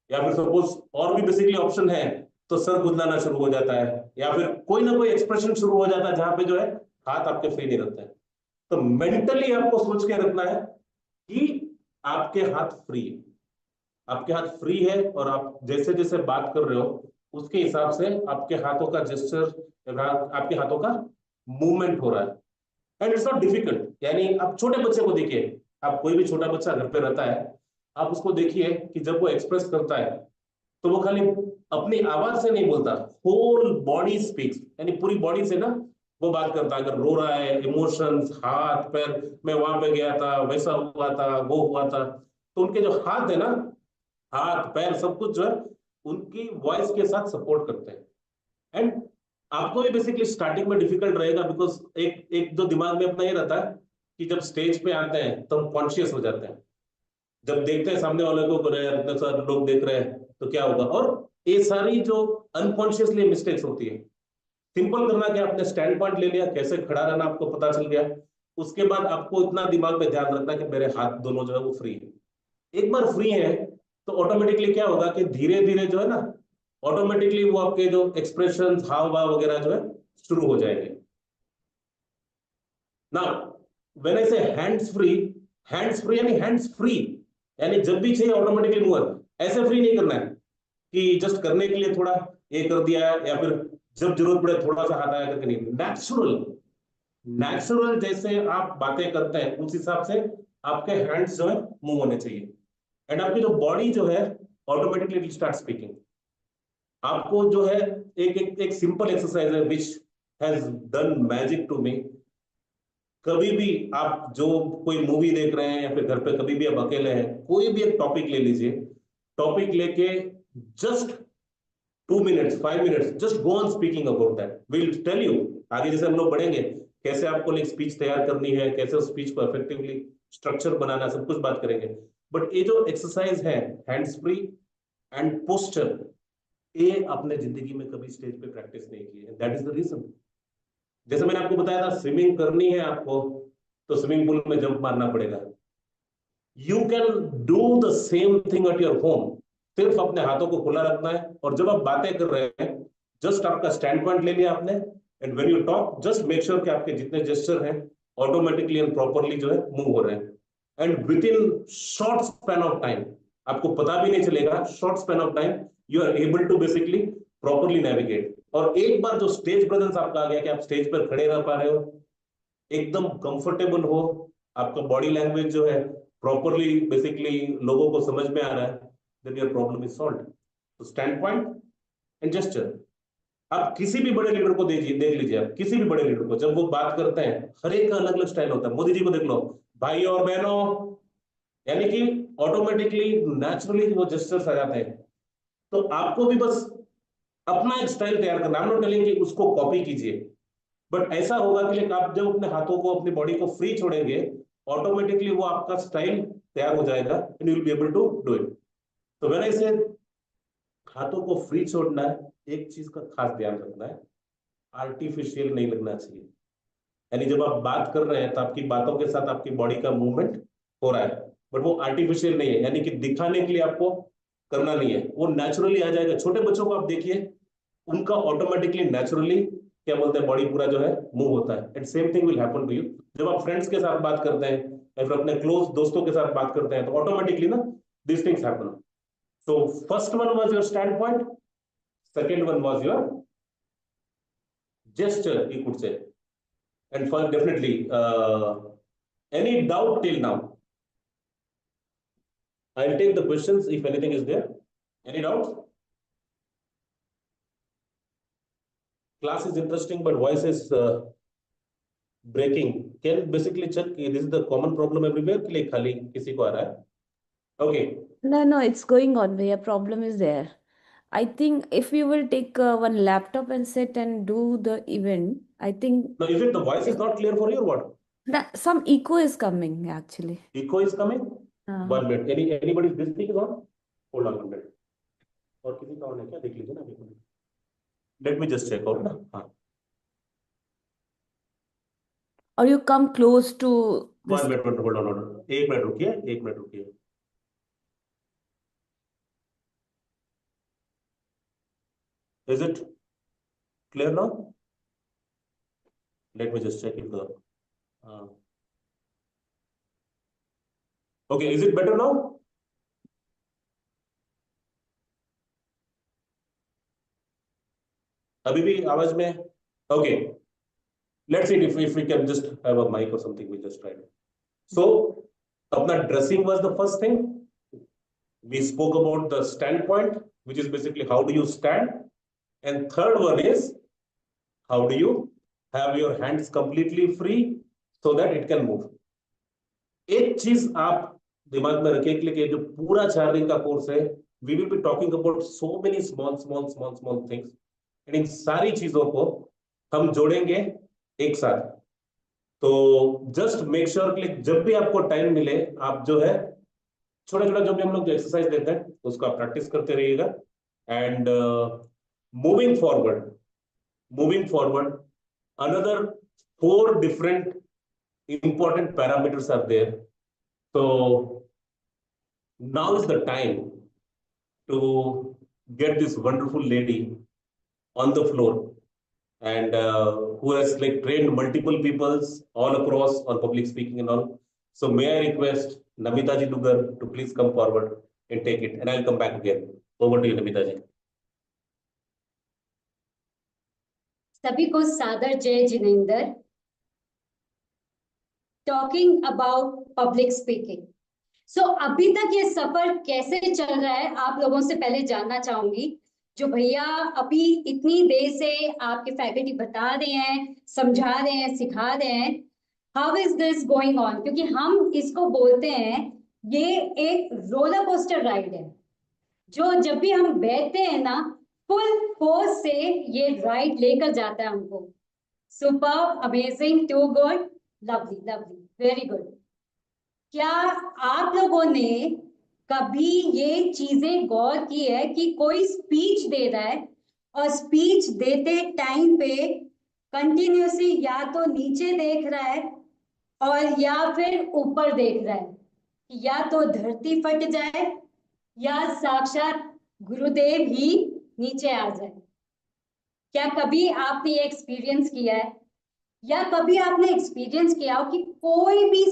या फिर सपोज और भी बेसिकली ऑप्शन है तो सर गुदलाना शुरू हो जाता है, या फिर कोई ना कोई एक्सप्रेशन शुरू हो जाता है जहां पे जो है हाथ आपके फ्री नहीं रहते हैं। तो मेंटली आपको सोच के रखना है कि आपके हाथ फ्री है, आपके हाथ फ्री है, और आप जैसे जैसे बात कर रहे हो उसके हिसाब से आपके हाथों का जेस्चर, आपके हाथों का मूवमेंट हो रहा है। एंड इट्स नॉट डिफिकल्ट, यानी आप छोटे बच्चे को देखिए, आप कोई भी छोटा बच्चा घर पे रहता है, आप उसको देखिए कि जब वो एक्सप्रेस करता है तो वो खाली अपनी आवाज से नहीं बोलता, होल बॉडी स्पीक्स, यानी पूरी बॉडी से ना वो बात करता है। अगर रो रहा है, इमोशंस, हाथ पैर, मैं वहां पे गया था, वैसा हुआ था, वो हुआ था, तो उनके जो हाथ है ना, हाथ पैर सब कुछ जो है उनकी वॉइस के साथ सपोर्ट करते हैं। एंड आपको भी बेसिकली स्टार्टिंग में डिफिकल्ट रहेगा, बिकॉज एक एक जो दिमाग में अपना ये रहता है कि जब स्टेज पे आते हैं तो हम कॉन्शियस हो जाते हैं, जब देखते हैं सामने वाले को इतने सारे लोग देख रहे हैं तो क्या होगा, और ये सारी जो अनकॉन्शियसली मिस्टेक्स होती है। सिंपल करना क्या, आपने स्टैंड पॉइंट ले लिया, कैसे खड़ा रहना आपको पता चल गया, उसके बाद आपको इतना दिमाग में ध्यान रखना कि मेरे हाथ दोनों जो है वो फ्री है। एक बार फ्री है तो ऑटोमेटिकली क्या होगा कि धीरे धीरे जो है ना, ऑटोमेटिकली वो आपके जो एक्सप्रेशन, हाव भाव वगैरह जो है शुरू हो जाएंगे। नाउ व्हेन आई से हैंड्स फ्री यानी हैंड्स फ्री, यानी जब भी चाहिए ऑटोमेटिकली मूव, ऐसे फ्री नहीं करना है कि जस्ट करने के लिए थोड़ा ये कर दिया, या फिर जब जरूरत पड़े थोड़ा सा हाथ आया करके, नहीं। नेचुरल जैसे आप बातें करते हैं उस हिसाब से आपके हैंड्स जो है मूव होने चाहिए, एंड आपकी जो बॉडी जो है ऑटोमेटिकली विल स्टार्ट स्पीकिंग। आपको जो है एक सिंपल एक्सरसाइज है which has done magic to me. कभी भी आप जो कोई मूवी देख रहे हैं या फिर घर पे कभी भी आप अकेले हैं, कोई भी एक टॉपिक ले लीजिए, टॉपिक लेके just 2 minutes 5 minutes just go on speaking about that, will tell you. आगे जैसे हम लोग बढ़ेंगे कैसे आपको एक स्पीच तैयार करनी है, कैसे उस स्पीच को इफेक्टिवली स्ट्रक्चर बनाना, सब कुछ बात करेंगे। बट ये जो एक्सरसाइज है हैंड्स फ्री एंड पोस्चर, ये आपने जिंदगी में कभी स्टेज पे प्रैक्टिस नहीं की है, दैट इज द रीजन। जैसे मैंने आपको बताया था, स्विमिंग करनी है आपको तो स्विमिंग पूल में जंप मारना पड़ेगा। You can do the same thing at your home, सिर्फ अपने हाथों को खुला रखना है, और जब आप बातें कर रहे हैं जस्ट आपका स्टैंड पॉइंट ले लिया आपने, and when you talk just make sure कि आपके जितने जेस्चर हैं ऑटोमेटिकली एंड प्रॉपरली जो है मूव हो रहे हैं, and within short span of time, आपको पता भी नहीं चलेगा, short span of time you are able to basically properly navigate. और एक बार जो स्टेज प्रेजेंस आपका आ गया कि आप स्टेज पर खड़े रह पा रहे हो, एकदम कंफर्टेबल हो, आपका बॉडी लैंग्वेज जो है प्रॉपरली बेसिकली लोगों को समझ में आ रहा है, then your problem is solved. तो स्टैंड पॉइंट एंड जेस्चर, आप किसी भी बड़े लीडर को देख लीजिए, आप किसी भी बड़े लीडर को जब वो बात करते हैं, हर एक का अलग अलग स्टाइल होता है। मोदी जी को देख लो, भाई और बहनों, यानी कि ऑटोमेटिकली नेचुरली वो जेस्चर्स आ जाते हैं। तो आपको भी बस अपना एक स्टाइल तैयार करना, हम नॉट टेलिंग कि उसको कॉपी कीजिए, बट ऐसा होगा कि आप जब अपने हाथों को, अपनी बॉडी को फ्री छोड़ेंगे, ऑटोमेटिकली वो आपका स्टाइल तैयार हो जाएगा and you will be able to do it. तो व्हेन आई से हाथों को फ्री छोड़ना है, एक चीज का खास ध्यान रखना है, आर्टिफिशियल नहीं लगना चाहिए। यानी जब आप बात कर रहे हैं तो आपकी बातों के साथ आपकी बॉडी का मूवमेंट हो रहा है, बट वो आर्टिफिशियल नहीं है, यानी कि दिखाने के लिए आपको करना नहीं है, वो नेचुरली आ जाएगा। छोटे बच्चों को आप देखिए, उनका ऑटोमेटिकली नेचुरली क्या बोलते हैं, बॉडी पूरा जो है मूव होता है, and same thing will happen to you. जब आप फ्रेंड्स के साथ बात करते हैं या फिर अपने क्लोज दोस्तों के साथ बात करते हैं, तो ऑटोमेटिकली ना this things happen. So first one was your standpoint, second one was your gesture, you could say, and for definitely any doubt till now, I'll take the questions if anything is there. Any doubts? Class is interesting, but voice is breaking. Can basically check this is the common problem everywhere कि खाली किसी को आ रहा है? Okay. No, it's going on. The problem is there. I think if you will take one laptop and sit and do the event, I think Now, is it the voice is not clear for you or what? some echo is coming actually. Echo is coming? 1 minute. Anybody this thing is on? Hold on 1 minute. और किसी का on है क्या? देख लीजिए ना अभी। Let me just check out ना। हाँ। Or you come close to this. 1 minute, hold on, hold on. 1 minute रुकिए, 1 मिनट रुकिए। Is it clear now? Let me just check if the okay, is it better now? अभी भी आवाज में? Okay, let's see if we can just have a mic or something. We just try. So, अपना dressing was the first thing. We spoke about the standpoint, which is basically how do you stand, and third one is how do you have your hands completely free so that it can move. एक चीज आप दिमाग में रखिए कि जो पूरा 4 दिन का कोर्स है, we will be talking about so many small things, and इन सारी चीजों को हम जोड़ेंगे एक साथ. तो जस्ट मेक श्योर कि जब भी आपको टाइम मिले, आप जो है छोटा छोटा जो भी हम लोग जो एक्सरसाइज देते हैं उसको आप प्रैक्टिस करते रहिएगा. And moving forward another 4 different important parameters are there. So now is the time to get this wonderful lady on the floor, and who has like trained multiple peoples all across on public speaking and all. So may I request Namita ji Dugar to please come forward and take it, and I'll come back again. Over to you, Namita ji. सभी को सादर जय जिनेंद्र. Talking about public speaking. So अभी तक ये सफर कैसे चल रहा है आप लोगों से पहले जानना चाहूंगी. जो भैया अभी इतनी देर से आपके फैकल्टी बता रहे हैं, समझा रहे हैं, सिखा रहे हैं, how is this going on? क्योंकि हम इसको बोलते हैं ये एक रोलर कोस्टर राइड है, जो जब भी हम बैठते हैं ना फुल फोर्स से ये राइड लेकर जाता है हमको. Super, amazing, too good, lovely lovely, very good. क्या आप लोगों ने कभी ये चीजें गौर की है कि कोई स्पीच दे रहा है और स्पीच देते टाइम पे कंटिन्यूसली या तो नीचे देख रहा है और या फिर ऊपर देख रहा है, या तो धरती फट जाए या साक्षात गुरुदेव ही नीचे आ जाए? क्या कभी आपने ये एक्सपीरियंस किया है, या कभी आपने एक्सपीरियंस किया हो कि कोई भी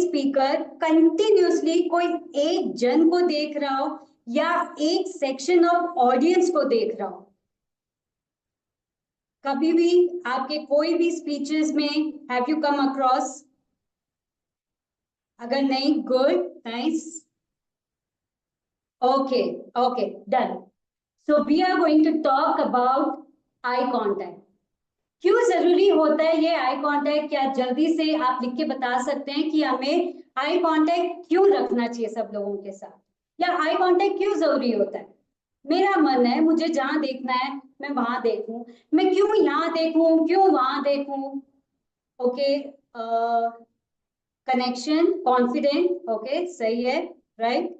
स्पीकर कंटिन्यूसली कोई एक जन को देख रहा हो या एक सेक्शन ऑफ ऑडियंस को देख रहा हो? कभी भी आपके कोई भी स्पीचेस में हैव यू कम अक्रॉस? अगर नहीं, good, nice, okay, done. So we are going to talk about eye contact. क्यों जरूरी होता है ये आई कांटेक्ट? क्या जल्दी से आप लिख के बता सकते हैं कि हमें आई कांटेक्ट क्यों रखना चाहिए सब लोगों के साथ, या आई कांटेक्ट क्यों जरूरी होता है? मेरा मन है मुझे जहां देखना है मैं वहां देखूं, मैं क्यों यहाँ देखूं, क्यों वहां देखूं? ओके, कनेक्शन, कॉन्फिडेंट, ओके, सही है, right,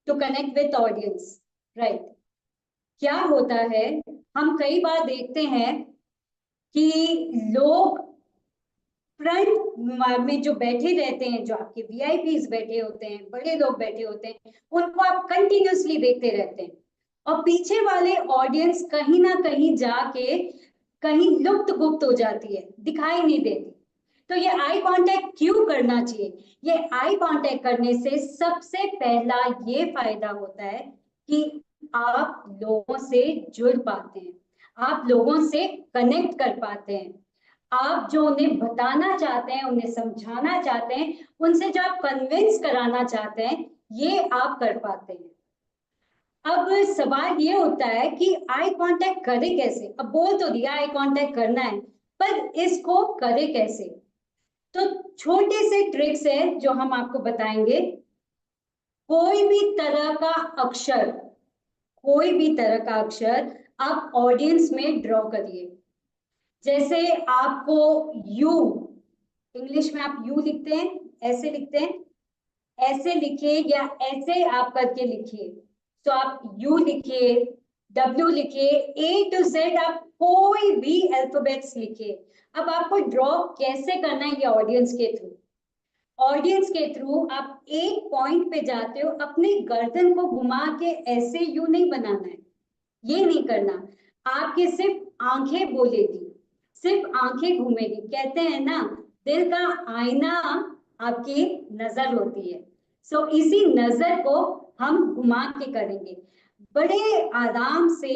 to connect with audience, right. क्या होता है, हम कई बार देखते हैं कि लोग फ्रंट में जो बैठे रहते हैं, जो आपके वीआईपीज बैठे होते हैं, बड़े लोग बैठे होते हैं, उनको आप कंटिन्यूसली देखते रहते हैं, और पीछे वाले ऑडियंस कहीं ना कहीं जाके कहीं लुप्त गुप्त हो जाती है, दिखाई नहीं देती. तो ये आई कांटेक्ट क्यों करना चाहिए? ये आई कांटेक्ट करने से सबसे पहला ये फायदा होता है कि आप लोगों से जुड़ पाते हैं, आप लोगों से कनेक्ट कर पाते हैं, आप जो उन्हें बताना चाहते हैं, उन्हें समझाना चाहते हैं, उनसे जो आप कन्विंस कराना चाहते हैं, ये आप कर पाते हैं. अब सवाल ये होता है कि आई कांटेक्ट करे कैसे? अब बोल तो दिया आई कांटेक्ट करना है, पर इसको करे कैसे? तो छोटे से ट्रिक्स है जो हम आपको बताएंगे. कोई भी तरह का अक्षर आप ऑडियंस में ड्रॉ करिए. जैसे आपको यू, इंग्लिश में आप यू लिखते हैं, ऐसे लिखते हैं, ऐसे लिखिए या ऐसे आप करके लिखिए. तो आप यू लिखिए, डब्ल्यू लिखिए, ए टू जेड आप कोई भी अल्फाबेट्स लिखिए. अब आपको ड्रॉ कैसे करना है? ये ऑडियंस के थ्रू आप एक पॉइंट पे जाते हो, अपने गर्दन को घुमा के ऐसे यू नहीं बनाना है, ये नहीं करना। आपके सिर्फ आंखें बोलेगी, सिर्फ आंखें घूमेगी। कहते हैं ना, दिल का आईना आपकी नजर होती है। सो इसी नजर को हम घुमा के करेंगे। बड़े आराम से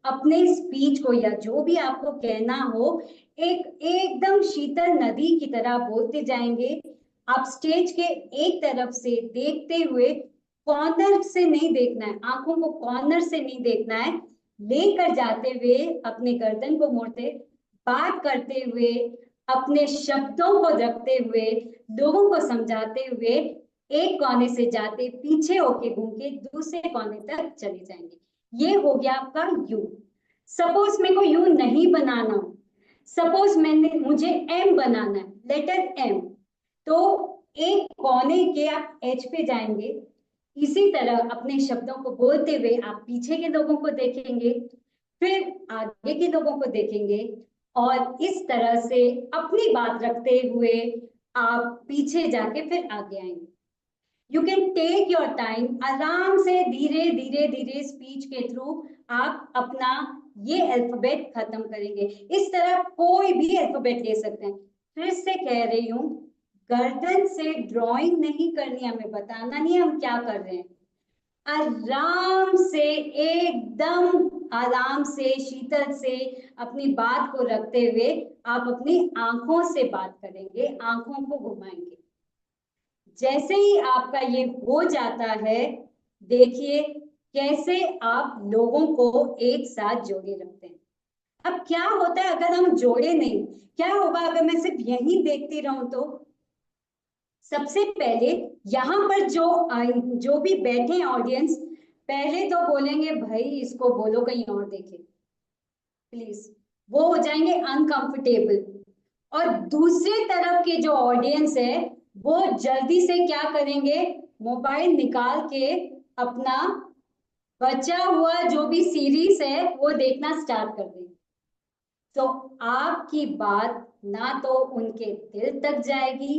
अपने स्पीच को या जो भी आपको कहना हो एकदम शीतल नदी की तरह बोलते जाएंगे। आप स्टेज के एक तरफ से देखते हुए, कॉर्नर से नहीं देखना है, आंखों को कॉर्नर से नहीं देखना है, लेकर जाते हुए अपने गर्दन को मोड़ते, बात करते हुए, अपने शब्दों को रखते हुए, लोगों को समझाते हुए, एक कोने से जाते पीछे होके घूम के दूसरे कोने तक चले जाएंगे। ये हो गया आपका यू। सपोज मेरे को यू नहीं बनाना हो, सपोज मुझे एम बनाना है, लेटर एम, तो एक कोने के आप एच पे जाएंगे। इसी तरह अपने शब्दों को बोलते हुए आप पीछे के लोगों को देखेंगे, फिर आगे के लोगों को देखेंगे, और इस तरह से अपनी बात रखते हुए आप पीछे जाके फिर आगे आएंगे। You can take your time, आराम से धीरे धीरे धीरे स्पीच के थ्रू आप अपना ये अल्फाबेट खत्म करेंगे। इस तरह कोई भी अल्फाबेट ले सकते हैं। फिर से कह रही हूँ, गर्दन से ड्राइंग नहीं करनी, हमें बताना नहीं हम क्या कर रहे हैं। आराम से, एकदम आराम से, शीतल से अपनी बात को रखते हुए आप अपनी आंखों से बात करेंगे, आंखों को घुमाएंगे। जैसे ही आपका ये हो जाता है, देखिए कैसे आप लोगों को एक साथ जोड़े रखते हैं। अब क्या होता है अगर हम जोड़े नहीं, क्या होगा अगर मैं सिर्फ यही देखती रहूं तो? सबसे पहले यहाँ पर जो भी बैठे हैं ऑडियंस, पहले तो बोलेंगे भाई इसको बोलो कहीं और देखे प्लीज, वो हो जाएंगे अनकंफर्टेबल। और दूसरे तरफ के जो ऑडियंस है वो जल्दी से क्या करेंगे, मोबाइल निकाल के अपना बचा हुआ जो भी सीरीज है वो देखना स्टार्ट कर देंगे। तो आपकी बात ना तो उनके दिल तक जाएगी,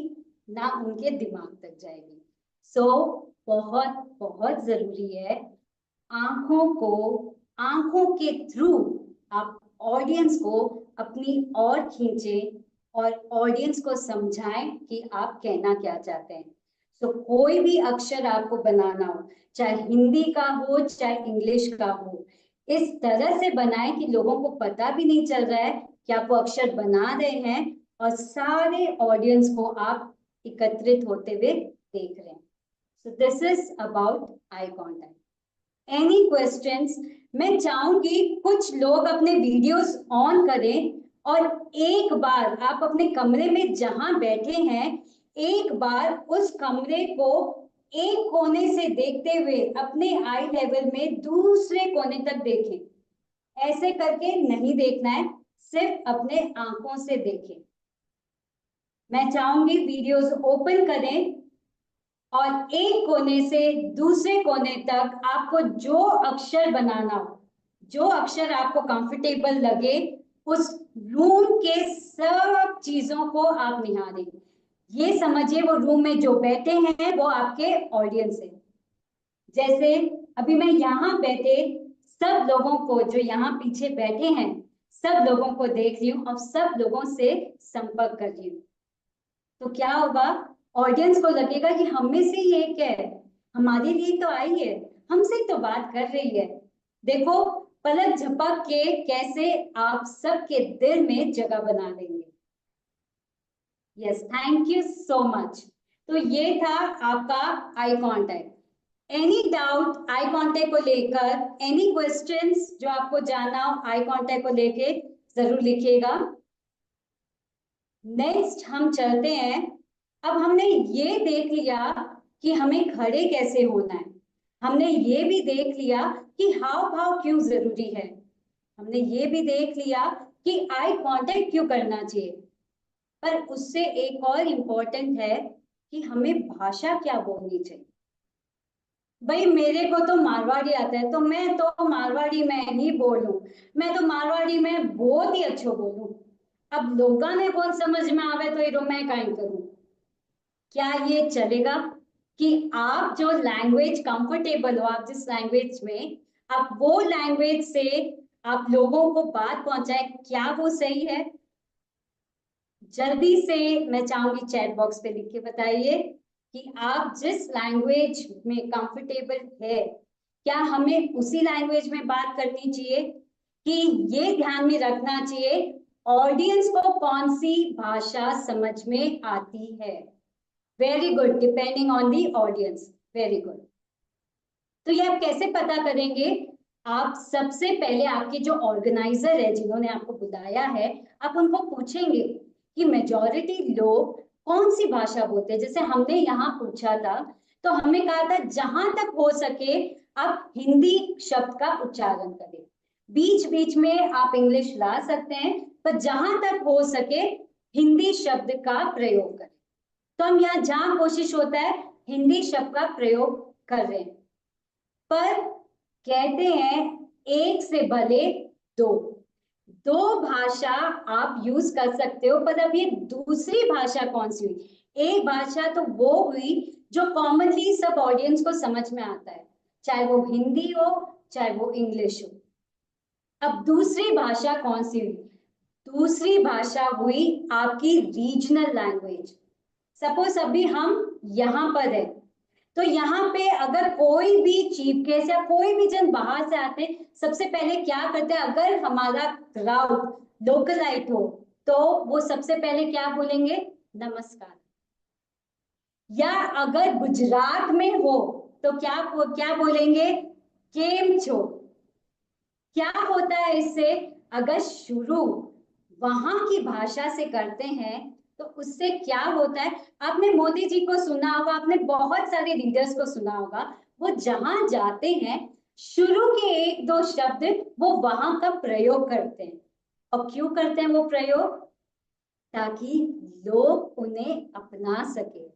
ना उनके दिमाग तक जाएगी। सो बहुत बहुत जरूरी है आंखों के थ्रू आप ऑडियंस को अपनी ओर खींचें और ऑडियंस को समझाएं कि आप कहना क्या चाहते हैं। सो कोई भी अक्षर आपको बनाना हो, चाहे हिंदी का हो चाहे इंग्लिश का हो, इस तरह से बनाएं कि लोगों को पता भी नहीं चल रहा है कि आप वो अक्षर बना रहे हैं और सारे ऑडियंस को आप एकत्रित होते हुए देख रहे हैं। So this is about eye contact. Any questions? मैं चाहूंगी कुछ लोग अपने वीडियोस ऑन करें और एक बार आप अपने कमरे में जहां बैठे हैं, एक बार उस कमरे को एक कोने से देखते हुए अपने आई लेवल में दूसरे कोने तक देखें। ऐसे करके नहीं देखना है, सिर्फ अपने आंखों से देखें। मैं चाहूंगी वीडियोस ओपन करें और एक कोने से दूसरे कोने तक आपको जो अक्षर बनाना हो, जो अक्षर आपको कंफर्टेबल लगे, उस रूम के सब चीजों को आप निहारें। ये समझिए वो रूम में जो बैठे हैं वो आपके ऑडियंस है। जैसे अभी मैं यहाँ बैठे सब लोगों को, जो यहाँ पीछे बैठे हैं, सब लोगों को देख रही हूँ और सब लोगों से संपर्क कर रही हूँ। तो क्या होगा, ऑडियंस को लगेगा कि हम में से ये क्या है, हमारे लिए तो आई है, हमसे तो बात कर रही है। देखो पलक झपक के कैसे आप सबके दिल में जगह बना देंगे। Yes, thank you so much. तो ये था आपका eye contact. Any doubt eye contact को लेकर, एनी क्वेश्चंस जो आपको जानना हो आई कांटेक्ट को लेके जरूर लिखिएगा। नेक्स्ट हम चलते हैं। अब हमने ये देख लिया कि हमें खड़े कैसे होना है, हमने ये भी देख लिया कि हाव भाव क्यों जरूरी है, हमने ये भी देख लिया कि आई कांटेक्ट क्यों करना चाहिए। पर उससे एक और इम्पोर्टेंट है कि हमें भाषा क्या बोलनी चाहिए। भाई मेरे को तो मारवाड़ी आता है तो मैं तो मारवाड़ी में ही बोलूं, मैं तो मारवाड़ी में बहुत ही अच्छो बोलूं। अब लोगों ने कौन समझ में आवे तो ये मैं काई करूं? क्या ये चलेगा कि आप जो लैंग्वेज कंफर्टेबल हो, आप जिस लैंग्वेज में आप वो लैंग्वेज से आप लोगों को बात पहुंचाएं, क्या वो सही है? जल्दी से मैं चाहूंगी चैट बॉक्स पे लिख के बताइए कि आप जिस लैंग्वेज में कंफर्टेबल है, क्या हमें उसी लैंग्वेज में बात करनी चाहिए, कि ये ध्यान में रखना चाहिए ऑडियंस को कौन सी भाषा समझ में आती है। Very good, depending on the audience, very good. तो ये आप कैसे पता करेंगे? आप सबसे पहले आपके जो ऑर्गेनाइजर है, जिन्होंने आपको बुलाया है, आप उनको पूछेंगे कि मेजॉरिटी लोग कौन सी भाषा बोलते हैं। जैसे हमने यहाँ पूछा था, तो हमने कहा था जहां तक हो सके आप हिंदी शब्द का उच्चारण करें, बीच बीच में आप इंग्लिश ला सकते हैं, पर जहां तक हो सके हिंदी शब्द का प्रयोग करें। तो हम यहाँ जहां कोशिश होता है हिंदी शब्द का प्रयोग कर रहे हैं, पर कहते हैं एक से भले दो, दो भाषा आप यूज कर सकते हो, पर अब ये दूसरी भाषा कौन सी हुई? एक भाषा तो वो हुई जो कॉमनली सब ऑडियंस को समझ में आता है, चाहे वो हिंदी हो चाहे वो इंग्लिश हो। अब दूसरी भाषा कौन सी हुई? दूसरी भाषा हुई आपकी रीजनल लैंग्वेज। सपोज अभी हम यहाँ पर है, तो यहाँ पे अगर कोई भी चीफ गेस्ट या कोई भी जन बाहर से आते हैं, सबसे पहले क्या करते हैं? अगर हमारा क्राउड लोकलाइट हो तो वो सबसे पहले क्या बोलेंगे? नमस्कार। या अगर गुजरात में हो तो क्या बोलेंगे? केम छो। क्या होता है इससे? अगर शुरू वहां की भाषा से करते हैं तो उससे क्या होता है? आपने मोदी जी को सुना होगा, आपने बहुत सारे लीडर्स को सुना होगा, वो जहां जाते हैं शुरू के एक दो शब्द वो वहां का प्रयोग करते हैं। और क्यों करते हैं वो प्रयोग? ताकि लोग उन्हें अपना सके,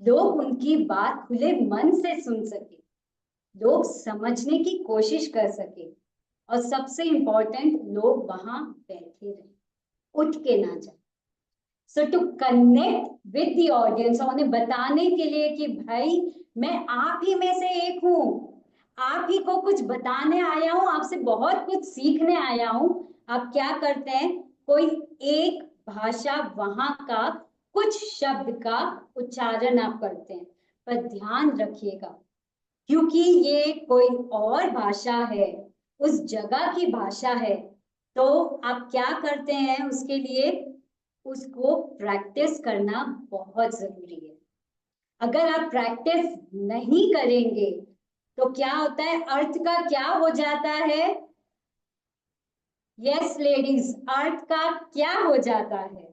लोग उनकी बात खुले मन से सुन सके, लोग समझने की कोशिश कर सके, और सबसे इंपॉर्टेंट लोग वहां बैठे रहे, उठ के ना जाए। So to connect with the audience, उन्हें बताने के लिए कि भाई मैं आप ही में से एक हूँ, आप ही को कुछ बताने आया हूँ, आपसे बहुत कुछ सीखने आया हूँ। आप क्या करते हैं? कोई एक भाषा वहां का कुछ शब्द का उच्चारण आप करते हैं, पर ध्यान रखिएगा क्योंकि ये कोई और भाषा है, उस जगह की भाषा है, तो आप क्या करते हैं? उसके लिए उसको प्रैक्टिस करना बहुत जरूरी है। अगर आप प्रैक्टिस नहीं करेंगे तो क्या होता है? अर्थ का क्या हो जाता है? यस लेडीज, अर्थ का क्या हो जाता है?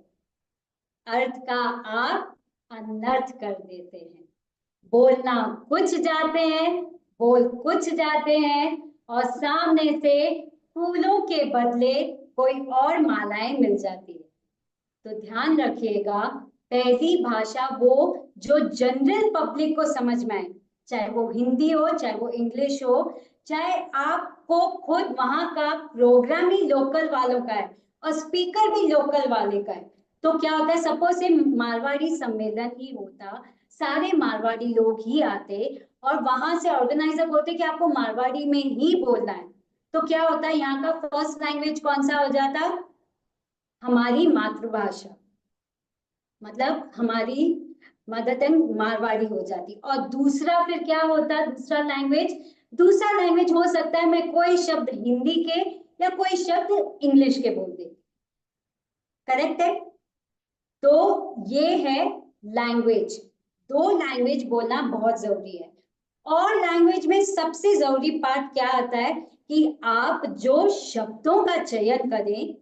अर्थ का आप अनर्थ कर देते हैं। बोलना कुछ जाते हैं, बोल कुछ जाते हैं, और सामने से फूलों के बदले कोई और मालाएं मिल जाती है। तो ध्यान रखिएगा, पहली भाषा वो जो जनरल पब्लिक को समझ में आए, चाहे वो हिंदी हो चाहे वो इंग्लिश हो, चाहे आपको खुद वहां का प्रोग्राम ही लोकल वालों का है और स्पीकर भी लोकल वाले का है। तो क्या होता है? सपोज से मारवाड़ी सम्मेलन ही होता, सारे मारवाड़ी लोग ही आते और वहां से ऑर्गेनाइजर बोलते कि आपको मारवाड़ी में ही बोलना है, तो क्या होता है? यहाँ का फर्स्ट लैंग्वेज कौन सा हो जाता? हमारी मातृभाषा, मतलब हमारी मदर टंग मारवाड़ी हो जाती। और दूसरा फिर क्या होता? दूसरा लैंग्वेज हो सकता है मैं कोई शब्द हिंदी के या कोई शब्द इंग्लिश के बोल दे, करेक्ट है? तो ये है लैंग्वेज। दो लैंग्वेज बोलना बहुत जरूरी है। और लैंग्वेज में सबसे जरूरी पार्ट क्या आता है कि आप जो शब्दों का चयन करें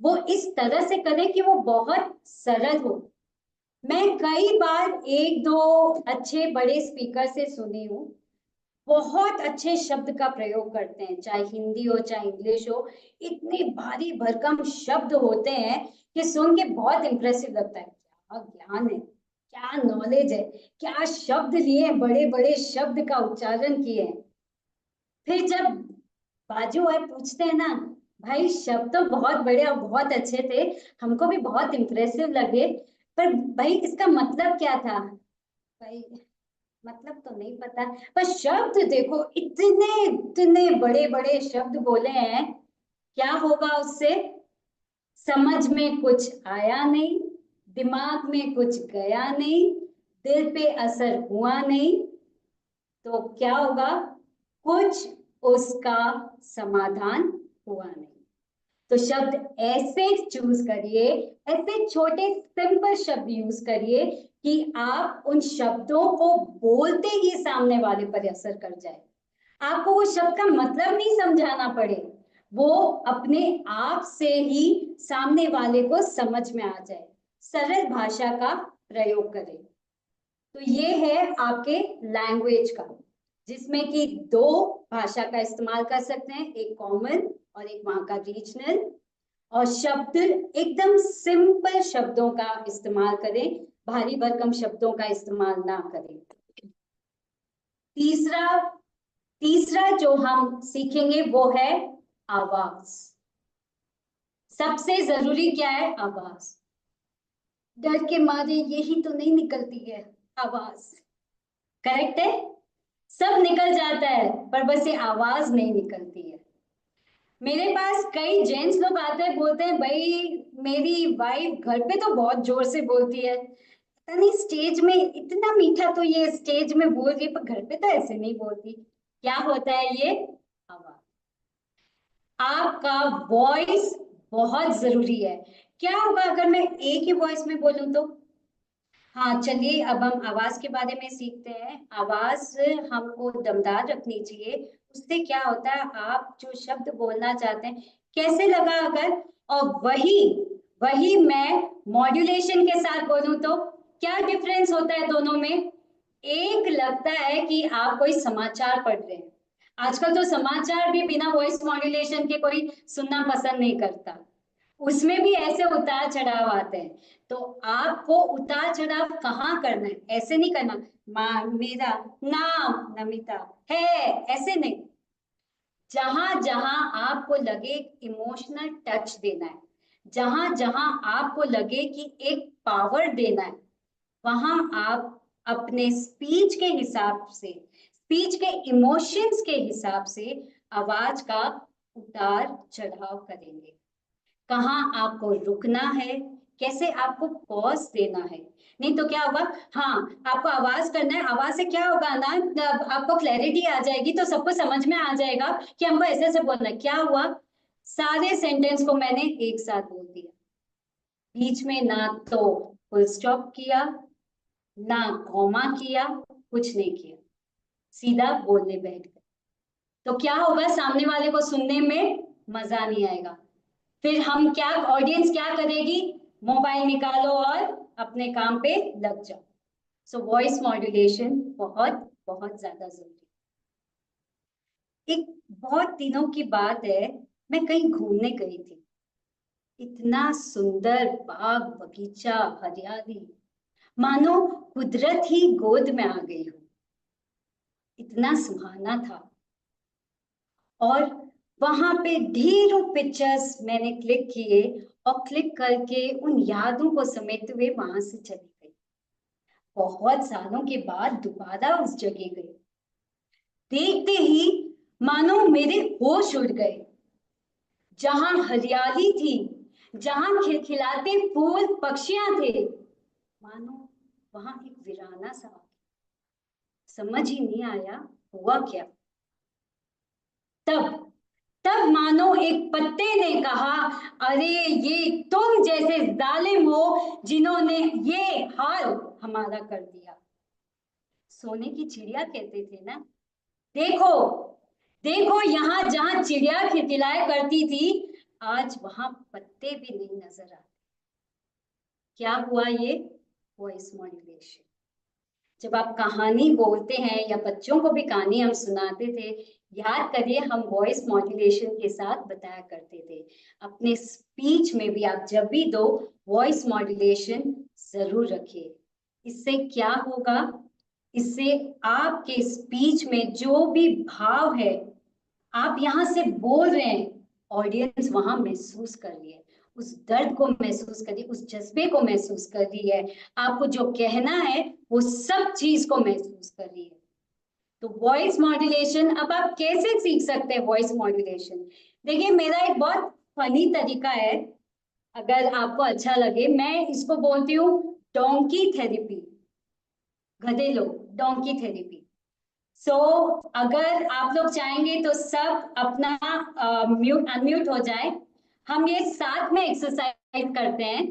वो इस तरह से करें कि वो बहुत सरल हो। मैं कई बार एक दो अच्छे बड़े स्पीकर से सुनी हूँ, बहुत अच्छे शब्द का प्रयोग करते हैं, चाहे हिंदी हो चाहे इंग्लिश हो, इतने भारी भरकम शब्द होते हैं कि सुन के बहुत इंप्रेसिव लगता है। क्या ज्ञान है, क्या नॉलेज है, क्या शब्द लिए, बड़े बड़े शब्द का उच्चारण किए हैं। फिर जब बाजू वाले पूछते हैं ना, भाई शब्द तो बहुत बड़े और बहुत अच्छे थे, हमको भी बहुत इंप्रेसिव लगे, पर भाई इसका मतलब क्या था? भाई मतलब तो नहीं पता, पर शब्द देखो, इतने इतने बड़े बड़े शब्द बोले हैं, क्या होगा उससे? समझ में कुछ आया नहीं, दिमाग में कुछ गया नहीं, दिल पे असर हुआ नहीं, तो क्या होगा? कुछ उसका समाधान हुआ नहीं। तो शब्द ऐसे चूज करिए, ऐसे छोटे सिंपल शब्द यूज करिए कि आप उन शब्दों को बोलते ही सामने वाले पर असर कर जाए। आपको वो शब्द का मतलब नहीं समझाना पड़े, वो अपने आप से ही सामने वाले को समझ में आ जाए। सरल भाषा का प्रयोग करें। तो ये है आपके लैंग्वेज का, जिसमें कि दो भाषा का इस्तेमाल कर सकते हैं, एक कॉमन और एक वहां का रीजनल। और शब्द एकदम सिंपल शब्दों का इस्तेमाल करें, भारी भरकम शब्दों का इस्तेमाल ना करें। तीसरा जो हम सीखेंगे वो है आवाज। सबसे जरूरी क्या है? आवाज। डर के मारे यही तो नहीं निकलती है आवाज। करेक्ट है, सब निकल जाता है पर बस ये आवाज नहीं निकलती है। मेरे पास कई जेंट्स लोग आते हैं, बोलते हैं भाई मेरी वाइफ घर पे तो बहुत जोर से बोलती है, पता नहीं स्टेज में इतना मीठा तो ये स्टेज में बोल रही है पर घर पे तो ऐसे नहीं बोलती। क्या होता है ये? आवाज। आपका वॉइस बहुत जरूरी है। क्या होगा अगर मैं एक ही वॉइस में बोलूं तो? हाँ चलिए, अब हम आवाज के बारे में सीखते हैं। आवाज हमको दमदार रखनी चाहिए। उससे क्या होता है, आप जो शब्द बोलना चाहते हैं कैसे लगा अगर, और वही वही मैं मॉड्यूलेशन के साथ बोलूं तो क्या डिफरेंस होता है दोनों में? एक लगता है कि आप कोई समाचार पढ़ रहे हैं। आजकल तो समाचार भी बिना वॉइस मॉड्यूलेशन के कोई सुनना पसंद नहीं करता, उसमें भी ऐसे उतार चढ़ाव आते हैं। तो आपको उतार चढ़ाव कहाँ करना है? ऐसे नहीं करना, मेरा नाम नमिता है, ऐसे नहीं। जहां जहां आपको लगे इमोशनल टच देना है, जहां जहां आपको लगे कि एक पावर देना है, वहां आप अपने स्पीच के हिसाब से, स्पीच के इमोशंस के हिसाब से आवाज का उतार चढ़ाव करेंगे। कहाँ आपको रुकना है, कैसे आपको पॉज देना है। नहीं तो क्या होगा, हाँ आपको आवाज करना है, आवाज से क्या होगा ना, आपको क्लैरिटी आ जाएगी, तो सबको समझ में आ जाएगा कि हमको ऐसे ऐसे बोलना है। क्या हुआ, सारे सेंटेंस को मैंने एक साथ बोल दिया, बीच में ना तो फुल स्टॉप किया ना कॉमा किया, कुछ नहीं किया, सीधा बोलने बैठ गए। तो क्या होगा, सामने वाले को सुनने में मजा नहीं आएगा। फिर हम क्या, ऑडियंस क्या करेगी? मोबाइल निकालो और अपने काम पे लग जाओ। सो वॉइस मॉड्यूलेशन बहुत बहुत ज्यादा जरूरी है। एक बहुत दिनों की बात है, मैं कहीं घूमने गई थी। इतना सुंदर बाग बगीचा, हरियाली, मानो कुदरत ही गोद में आ गई हो, इतना सुहाना था। और वहां पे ढेरों पिक्चर्स मैंने क्लिक किए और क्लिक करके उन यादों को समेटते हुए वहां से चली गई। बहुत सालों के बाद दोबारा उस जगह गई, देखते ही मानो मेरे होश उड़ गए। जहां हरियाली थी, जहां खिलखिलाते फूल पक्षियां थे, मानो वहां एक वीराना सा। समझ ही नहीं आया हुआ क्या। तब तब मानो एक पत्ते ने कहा, अरे ये तुम जैसे जालिम हो जिन्होंने ये हाल हमारा कर दिया। सोने की चिड़िया कहते थे ना, देखो देखो यहाँ जहां चिड़िया खिलखिलाया करती थी, आज वहां पत्ते भी नहीं नजर आते। क्या हुआ ये? Voice modulation. जब आप कहानी बोलते हैं या बच्चों को भी कहानी हम सुनाते थे, याद करिए हम वॉइस मॉड्यूलेशन के साथ बताया करते थे। अपने स्पीच में भी आप जब भी दो, वॉइस मॉड्यूलेशन जरूर रखिए। इससे क्या होगा, इससे आपके स्पीच में जो भी भाव है, आप यहाँ से बोल रहे हैं, ऑडियंस वहां महसूस कर लिए उस दर्द को महसूस कर रही है, उस जज्बे को महसूस कर रही है, आपको जो कहना है वो सब चीज को महसूस कर रही है। तो वॉइस मॉड्यूलेशन, अब आप कैसे सीख सकते हैं वॉइस मॉड्यूलेशन? देखिए, मेरा एक बहुत फनी तरीका है, अगर आपको अच्छा लगे, मैं इसको बोलती हूँ डोंकी थेरेपी, गधे लोग, डोंकी थेरेपी। सो अगर आप लोग चाहेंगे तो सब अपना म्यूट अनम्यूट हो जाए, हम ये साथ में एक्सरसाइज करते हैं,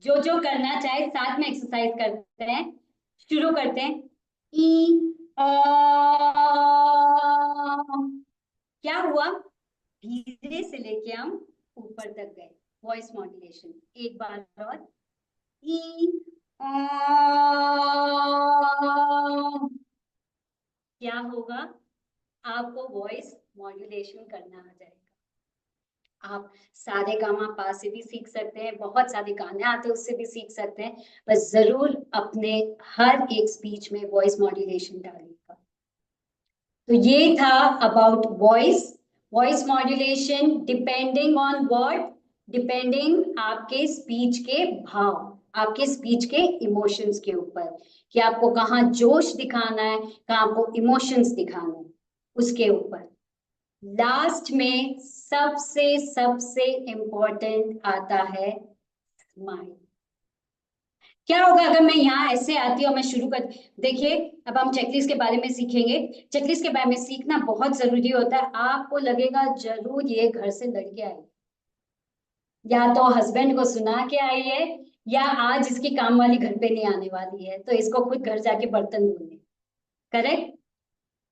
जो जो करना चाहे साथ में एक्सरसाइज करते हैं। शुरू करते हैं। ई क्या हुआ? धीरे से लेके हम ऊपर तक गए, वॉइस मॉड्यूलेशन। एक बार और, ई क्या होगा? आपको वॉइस मॉड्यूलेशन करना आ जाएगा। आप सारे गामा पा से भी सीख सकते हैं, बहुत सारे गाने आते हैं उससे भी सीख सकते हैं, बस जरूर अपने हर एक स्पीच में वॉइस मॉड्यूलेशन डालिएगा। तो ये था about voice modulation depending on what, depending आपके स्पीच के भाव, आपके स्पीच के इमोशंस के ऊपर, कि आपको कहाँ जोश दिखाना है, कहाँ आपको इमोशंस दिखाना है, उसके ऊपर। लास्ट में सबसे इम्पोर्टेंट आता है स्माइल। क्या होगा अगर मैं यहाँ ऐसे आती हूँ, मैं शुरू कर, देखिए अब हम चेकलिस्ट के बारे में सीखेंगे। चेकलिस्ट के बारे में सीखना बहुत जरूरी होता है। आपको लगेगा जरूर ये घर से लड़के आई, या तो हस्बैंड को सुना के आई है, या आज इसकी काम वाली घर पे नहीं आने वाली है, तो इसको खुद घर जाके बर्तन धोने। करेक्ट?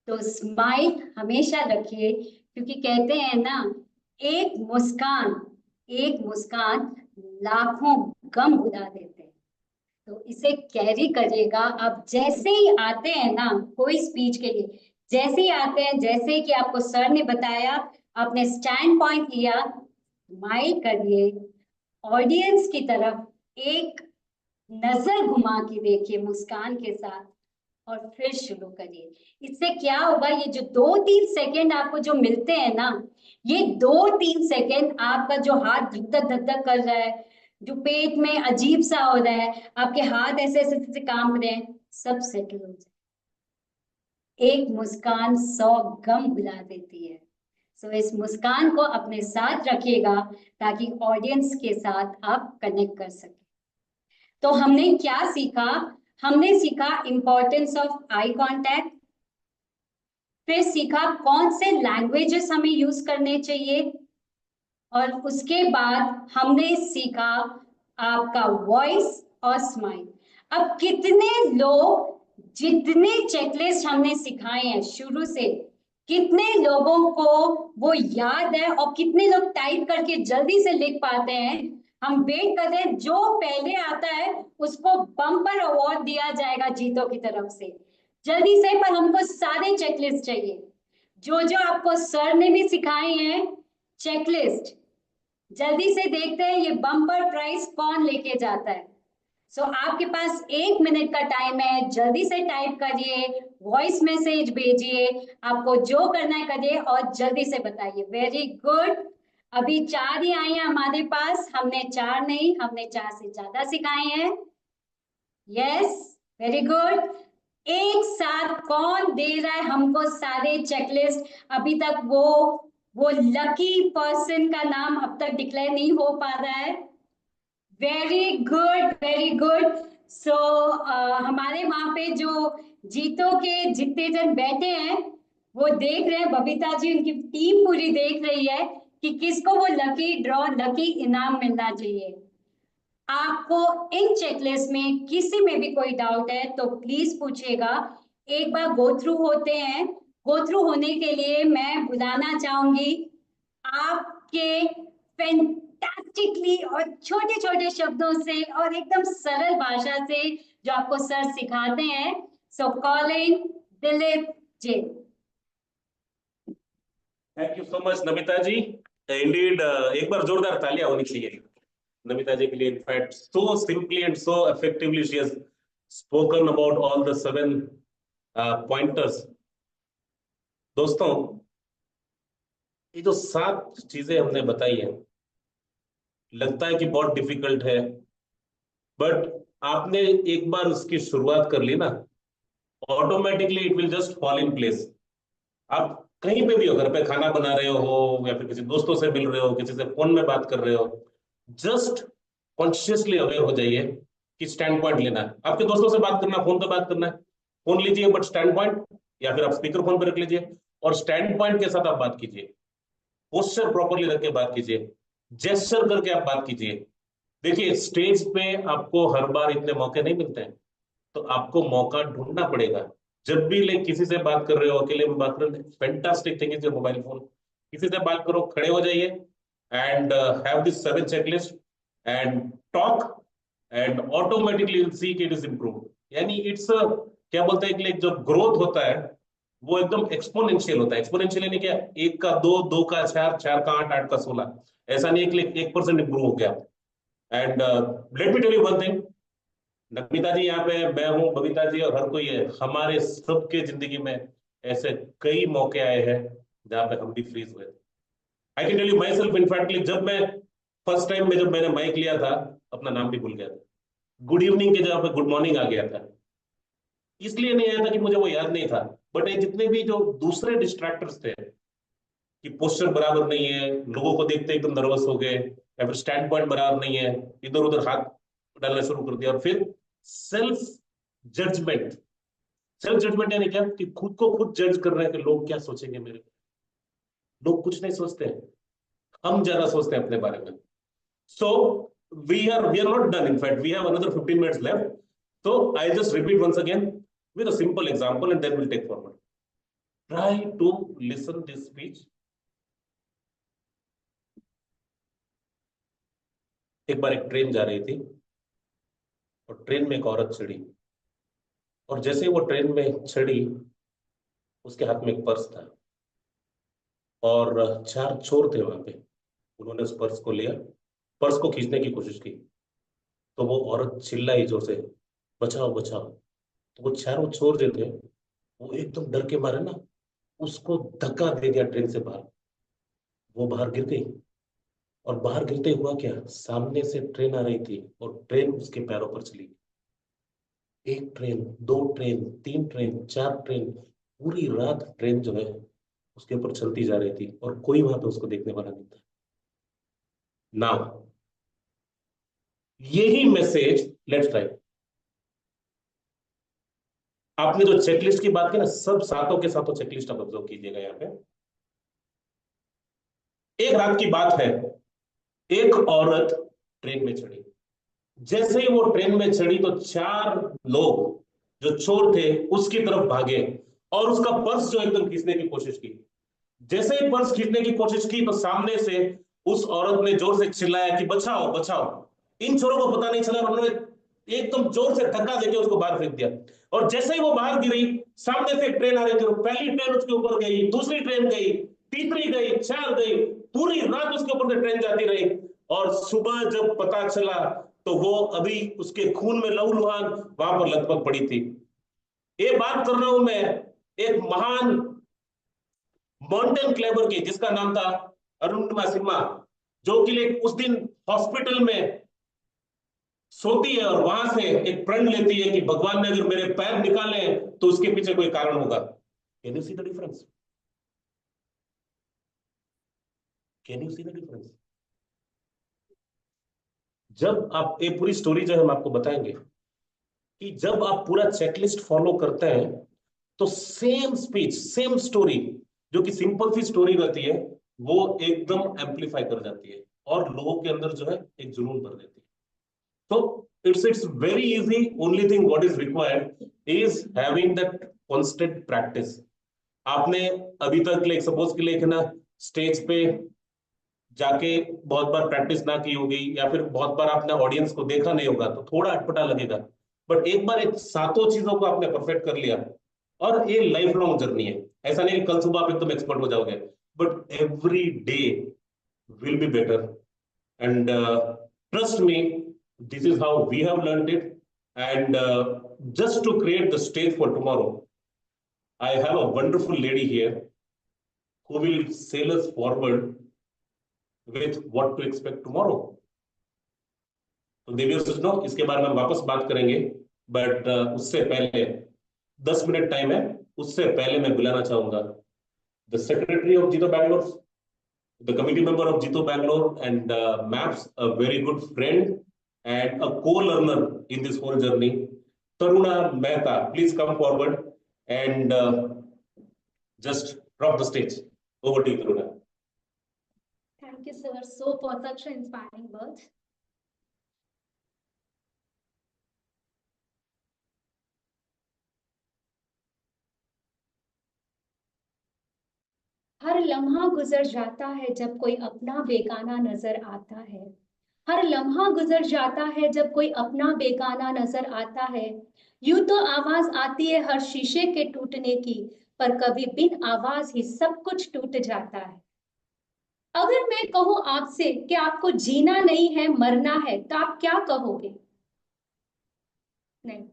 तो स्माइल हमेशा रखिए, क्योंकि कहते हैं ना, एक मुस्कान लाखों गम भुला देते हैं। तो इसे कैरी करिएगा। आप जैसे ही आते हैं ना कोई स्पीच के लिए, जैसे ही आते हैं, जैसे कि आपको सर ने बताया, आपने स्टैंड पॉइंट लिया, स्माइल करिए, ऑडियंस की तरफ एक नजर घुमा के देखिए मुस्कान के साथ, और फिर शुरू करिए। इससे क्या होगा, ये जो 2-3 सेकेंड आपको जो मिलते हैं ना, ये 2-3 सेकेंड आपका जो हाथ धक धक कर रहा है, जो पेट में अजीब सा हो रहा है, आपके हाथ ऐसे ऐसे ऐसे काम कर रहे हैं, सब सेटल हो जाए। एक मुस्कान 100 गम भुला देती है। सो इस मुस्कान को अपने साथ रखिएगा, ताकि ऑडियंस के साथ आप कनेक्ट कर सके। तो हमने क्या सीखा? हमने सीखा इंपॉर्टेंस ऑफ आई कांटेक्ट, फिर सीखा कौन से लैंग्वेजेस हमें यूज करने चाहिए, और उसके बाद हमने सीखा आपका वॉइस और स्माइल। अब कितने लोग, जितने चेकलिस्ट हमने सिखाए हैं शुरू से, कितने लोगों को वो याद है, और कितने लोग टाइप करके जल्दी से लिख पाते हैं? हम वेट कर रहे हैं, जो पहले आता है उसको बम्पर अवार्ड दिया जाएगा जीतो की तरफ से। जल्दी से, पर हमको सारे चेकलिस्ट चाहिए, जो जो आपको सर ने भी सिखाए हैं चेकलिस्ट। जल्दी से देखते हैं ये बम्पर प्राइज कौन लेके जाता है। सो आपके पास 1 मिनट का टाइम है, जल्दी से टाइप करिए, वॉइस मैसेज भेजिए, आपको जो करना है करिए, और जल्दी से बताइए। Very good. अभी 4 ही आए हैं हमारे पास, हमने 4 नहीं, हमने 4 से ज्यादा सिखाए हैं। Yes, very good. एक साथ कौन दे रहा है हमको सारे चेकलिस्ट? अभी तक वो लकी पर्सन का नाम अब तक डिक्लेयर नहीं हो पा रहा है। Very good, very good. So हमारे वहां पे जो जीतो के जितने जन बैठे हैं वो देख रहे हैं, बबीता जी उनकी टीम पूरी देख रही है कि किसको वो लकी ड्रॉ, लकी इनाम मिलना चाहिए। आपको इन चेकलिस्ट में किसी में भी कोई डाउट है तो प्लीज पूछिएगा। एक बार गो थ्रू होते हैं। गो थ्रू होने के लिए मैं बुलाना चाहूंगी आपके फैंटास्टिकली और छोटे छोटे शब्दों से और एकदम सरल भाषा से जो आपको सर सिखाते हैं। So calling Dilip ji. Thank you so much Namita ji. Indeed एक बार जोरदार तालियां होनी चाहिए नमिता जी के लिए। In fact so simply and so effectively she has spoken about all the 7 pointers. दोस्तों, ये जो 7 चीजें हमने बताई हैं, लगता है कि बहुत डिफिकल्ट है, बट आपने एक बार उसकी शुरुआत कर ली ना, automatically it will just fall in place. आप कहीं पे भी हो, घर पे खाना बना रहे हो या फिर किसी दोस्तों से मिल रहे हो, किसी से फोन में बात कर रहे हो, जस्ट कॉन्शियसली अवेयर हो जाइए कि स्टैंड पॉइंट लेना है। आपके दोस्तों से बात करना है, फोन पे बात करना है, फोन लीजिए बट स्टैंड पॉइंट, या फिर आप स्पीकर फोन पे रख लीजिए और स्टैंड पॉइंट के साथ आप बात कीजिए। पोस्चर प्रॉपरली रख के बात कीजिए, जेस्चर करके आप बात कीजिए। देखिए, स्टेज पे आपको हर बार इतने मौके नहीं मिलते हैं, तो आपको मौका ढूंढना पड़ेगा। जब भी लाइक किसी से बात कर रहे हो, अकेले में बात कर रहे हो, fantastic thing is your mobile phone. किसी से बात करो, खड़े हो जाइए and have this 7 checklist and talk and automatically you see it is improve. यानी इट्स क्या बोलते हैं कि जो ग्रोथ होता है वो एकदम एक्सपोनेंशियल होता है। एक्सपोनेंशियल यानी क्या, 1 का 2, 2 का 4, 4 का 8, 8 का 16। ऐसा नहीं है कि 1% इंप्रूव हो गया। And let me tell you one thing, Namita ji यहाँ पे, मैं हूँ, बबीता जी और हर कोई है, हमारे सबके जिंदगी में ऐसे कई मौके आए हैं जहां पे हम भी फ्रीज हुए। I can tell you myself, in fact जब मैं फर्स्ट टाइम में जब मैंने माइक लिया था, अपना नाम भी भूल गया था। गुड इवनिंग के जगह पे गुड मॉर्निंग आ गया था। इसलिए नहीं आया था कि मुझे वो याद नहीं था, बट ये जितने भी जो दूसरे डिस्ट्रैक्टर्स थे कि पोस्चर बराबर नहीं है, लोगों को देखते एकदम नर्वस हो गए, या फिर स्टैंड पॉइंट बराबर नहीं है, इधर उधर हाथ डालना शुरू कर दिया, और फिर सेल्फ जजमेंट। सेल्फ जजमेंट यानी क्या, कि खुद को खुद जज कर रहे हैं कि लोग क्या सोचेंगे मेरे। लोग कुछ नहीं सोचते हैं, हम ज्यादा सोचते हैं अपने बारे में। सो we are not done. In fact, we have another 15 minutes left. So I just repeat once again with a simple example and then we'll take forward. Try to listen this speech. एक बार एक train जा रही थी और train में एक औरत चढ़ी, और जैसे ही वो ट्रेन में चढ़ी, उसके हाथ में एक पर्स था और 4 चोर थे वहां पे। उन्होंने उस पर्स को लिया, पर्स को खींचने की कोशिश की, तो वो औरत चिल्लाई जोर से, बचाओ बचाओ। तो वो 4 चोर जो थे, वो एकदम डर के मारे ना उसको धक्का दे दिया ट्रेन से बाहर। वो बाहर गिर गई, और बाहर गिरते हुआ क्या, सामने से ट्रेन आ रही थी और ट्रेन उसके पैरों पर चली। 1 ट्रेन, 2 ट्रेन, 3 ट्रेन, 4 ट्रेन, पूरी रात ट्रेन जो है उसके ऊपर चलती जा रही थी और कोई वहां पे उसको देखने वाला नहीं था। नाउ यही मैसेज लेट्स ट्राई। आपने जो चेकलिस्ट की बात की ना, सब सातों के सातों चेकलिस्ट आप ऑब्जर्व कीजिएगा। यहाँ पे एक रात की बात है, एक औरत ट्रेन में चढ़ी। जैसे ही वो ट्रेन में चढ़ी तो 4 लोग जो चोर थे उसकी तरफ भागे और उसका पर्स जो एकदम खींचने की कोशिश की। जैसे ही पर्स खींचने की कोशिश की तो सामने से उस औरत ने जोर से चिल्लाया कि बचाओ बचाओ। इन चोरों को पता नहीं चला, उन्होंने एकदम जोर से धक्का देके उसको बाहर फेंक दिया। और जैसे ही वो बाहर गिरी, सामने से एक ट्रेन आ रही थी, पहली ट्रेन उसके ऊपर गई, दूसरी ट्रेन गई, तीसरी गई, 4 गई, पूरी रात उसके ऊपर से ट्रेन जाती रही। और सुबह जब पता चला तो वो अभी उसके खून में लहूलुहान वहां पर लथपथ पड़ी थी। ये बात कर रहा हूं मैं एक महान माउंटेन क्लाइंबर की, जिसका नाम था अरुणिमा सिन्हा, जो कि उस दिन हॉस्पिटल में सोती है और वहां से एक प्रण लेती है कि भगवान ने अगर मेरे पैर निकाले तो उसके पीछे कोई कारण होगा। Can you see the difference? Can you see the difference? जब आप, ये पूरी स्टोरी जो हम आपको बताएंगे कि जब आप पूरा चेकलिस्ट फॉलो करते हैं तो सेम स्पीच, सेम स्टोरी, जो कि सिंपल सी स्टोरी रहती है, वो एकदम एम्पलीफाई कर जाती है और लोगों के अंदर जो है एक जुनून भर देती है। तो it's very easy. Only thing what is required is having that constant practice. आपने अभी तक लाइक सपोज के लिए ना स्टेज पे जाके बहुत बार प्रैक्टिस ना की होगी, या फिर बहुत बार आपने ऑडियंस को देखा नहीं होगा, तो थोड़ा अटपटा लगेगा। बट एक बार सातों चीजों को आपने परफेक्ट कर लिया, और ये लाइफ लॉन्ग जर्नी है। ऐसा नहीं कल सुबह आप एकदम एक्सपर्ट हो जाओगे, but every day will be better. And trust me, this is how we have learned it. And just to create the stage for tomorrow, I have a wonderful lady here who will sail us forward with what to expect tomorrow. तो देवी सज्जनों, इसके बारे में हम वापस बात करेंगे, but उससे पहले 10 मिनट टाइम है। उससे पहले मैं बुलाना चाहूंगा the secretary of JITO Bangalore, the committee member of JITO Bangalore and maps, a very good friend and a co-learner in this whole journey, Taruna Mehta. Please come forward and just drop the stage. Over to you, Taruna. Thank you, sir, so for such an inspiring words. हर लम्हा गुजर जाता है जब कोई अपना बेगाना नजर आता है। हर लम्हा गुजर जाता है जब कोई अपना बेगाना नजर आता है। यूं तो आवाज आती है हर शीशे के टूटने की, पर कभी बिन आवाज ही सब कुछ टूट जाता है। अगर मैं कहूं आपसे कि आपको जीना नहीं है मरना है, तो आप क्या कहोगे? नहीं।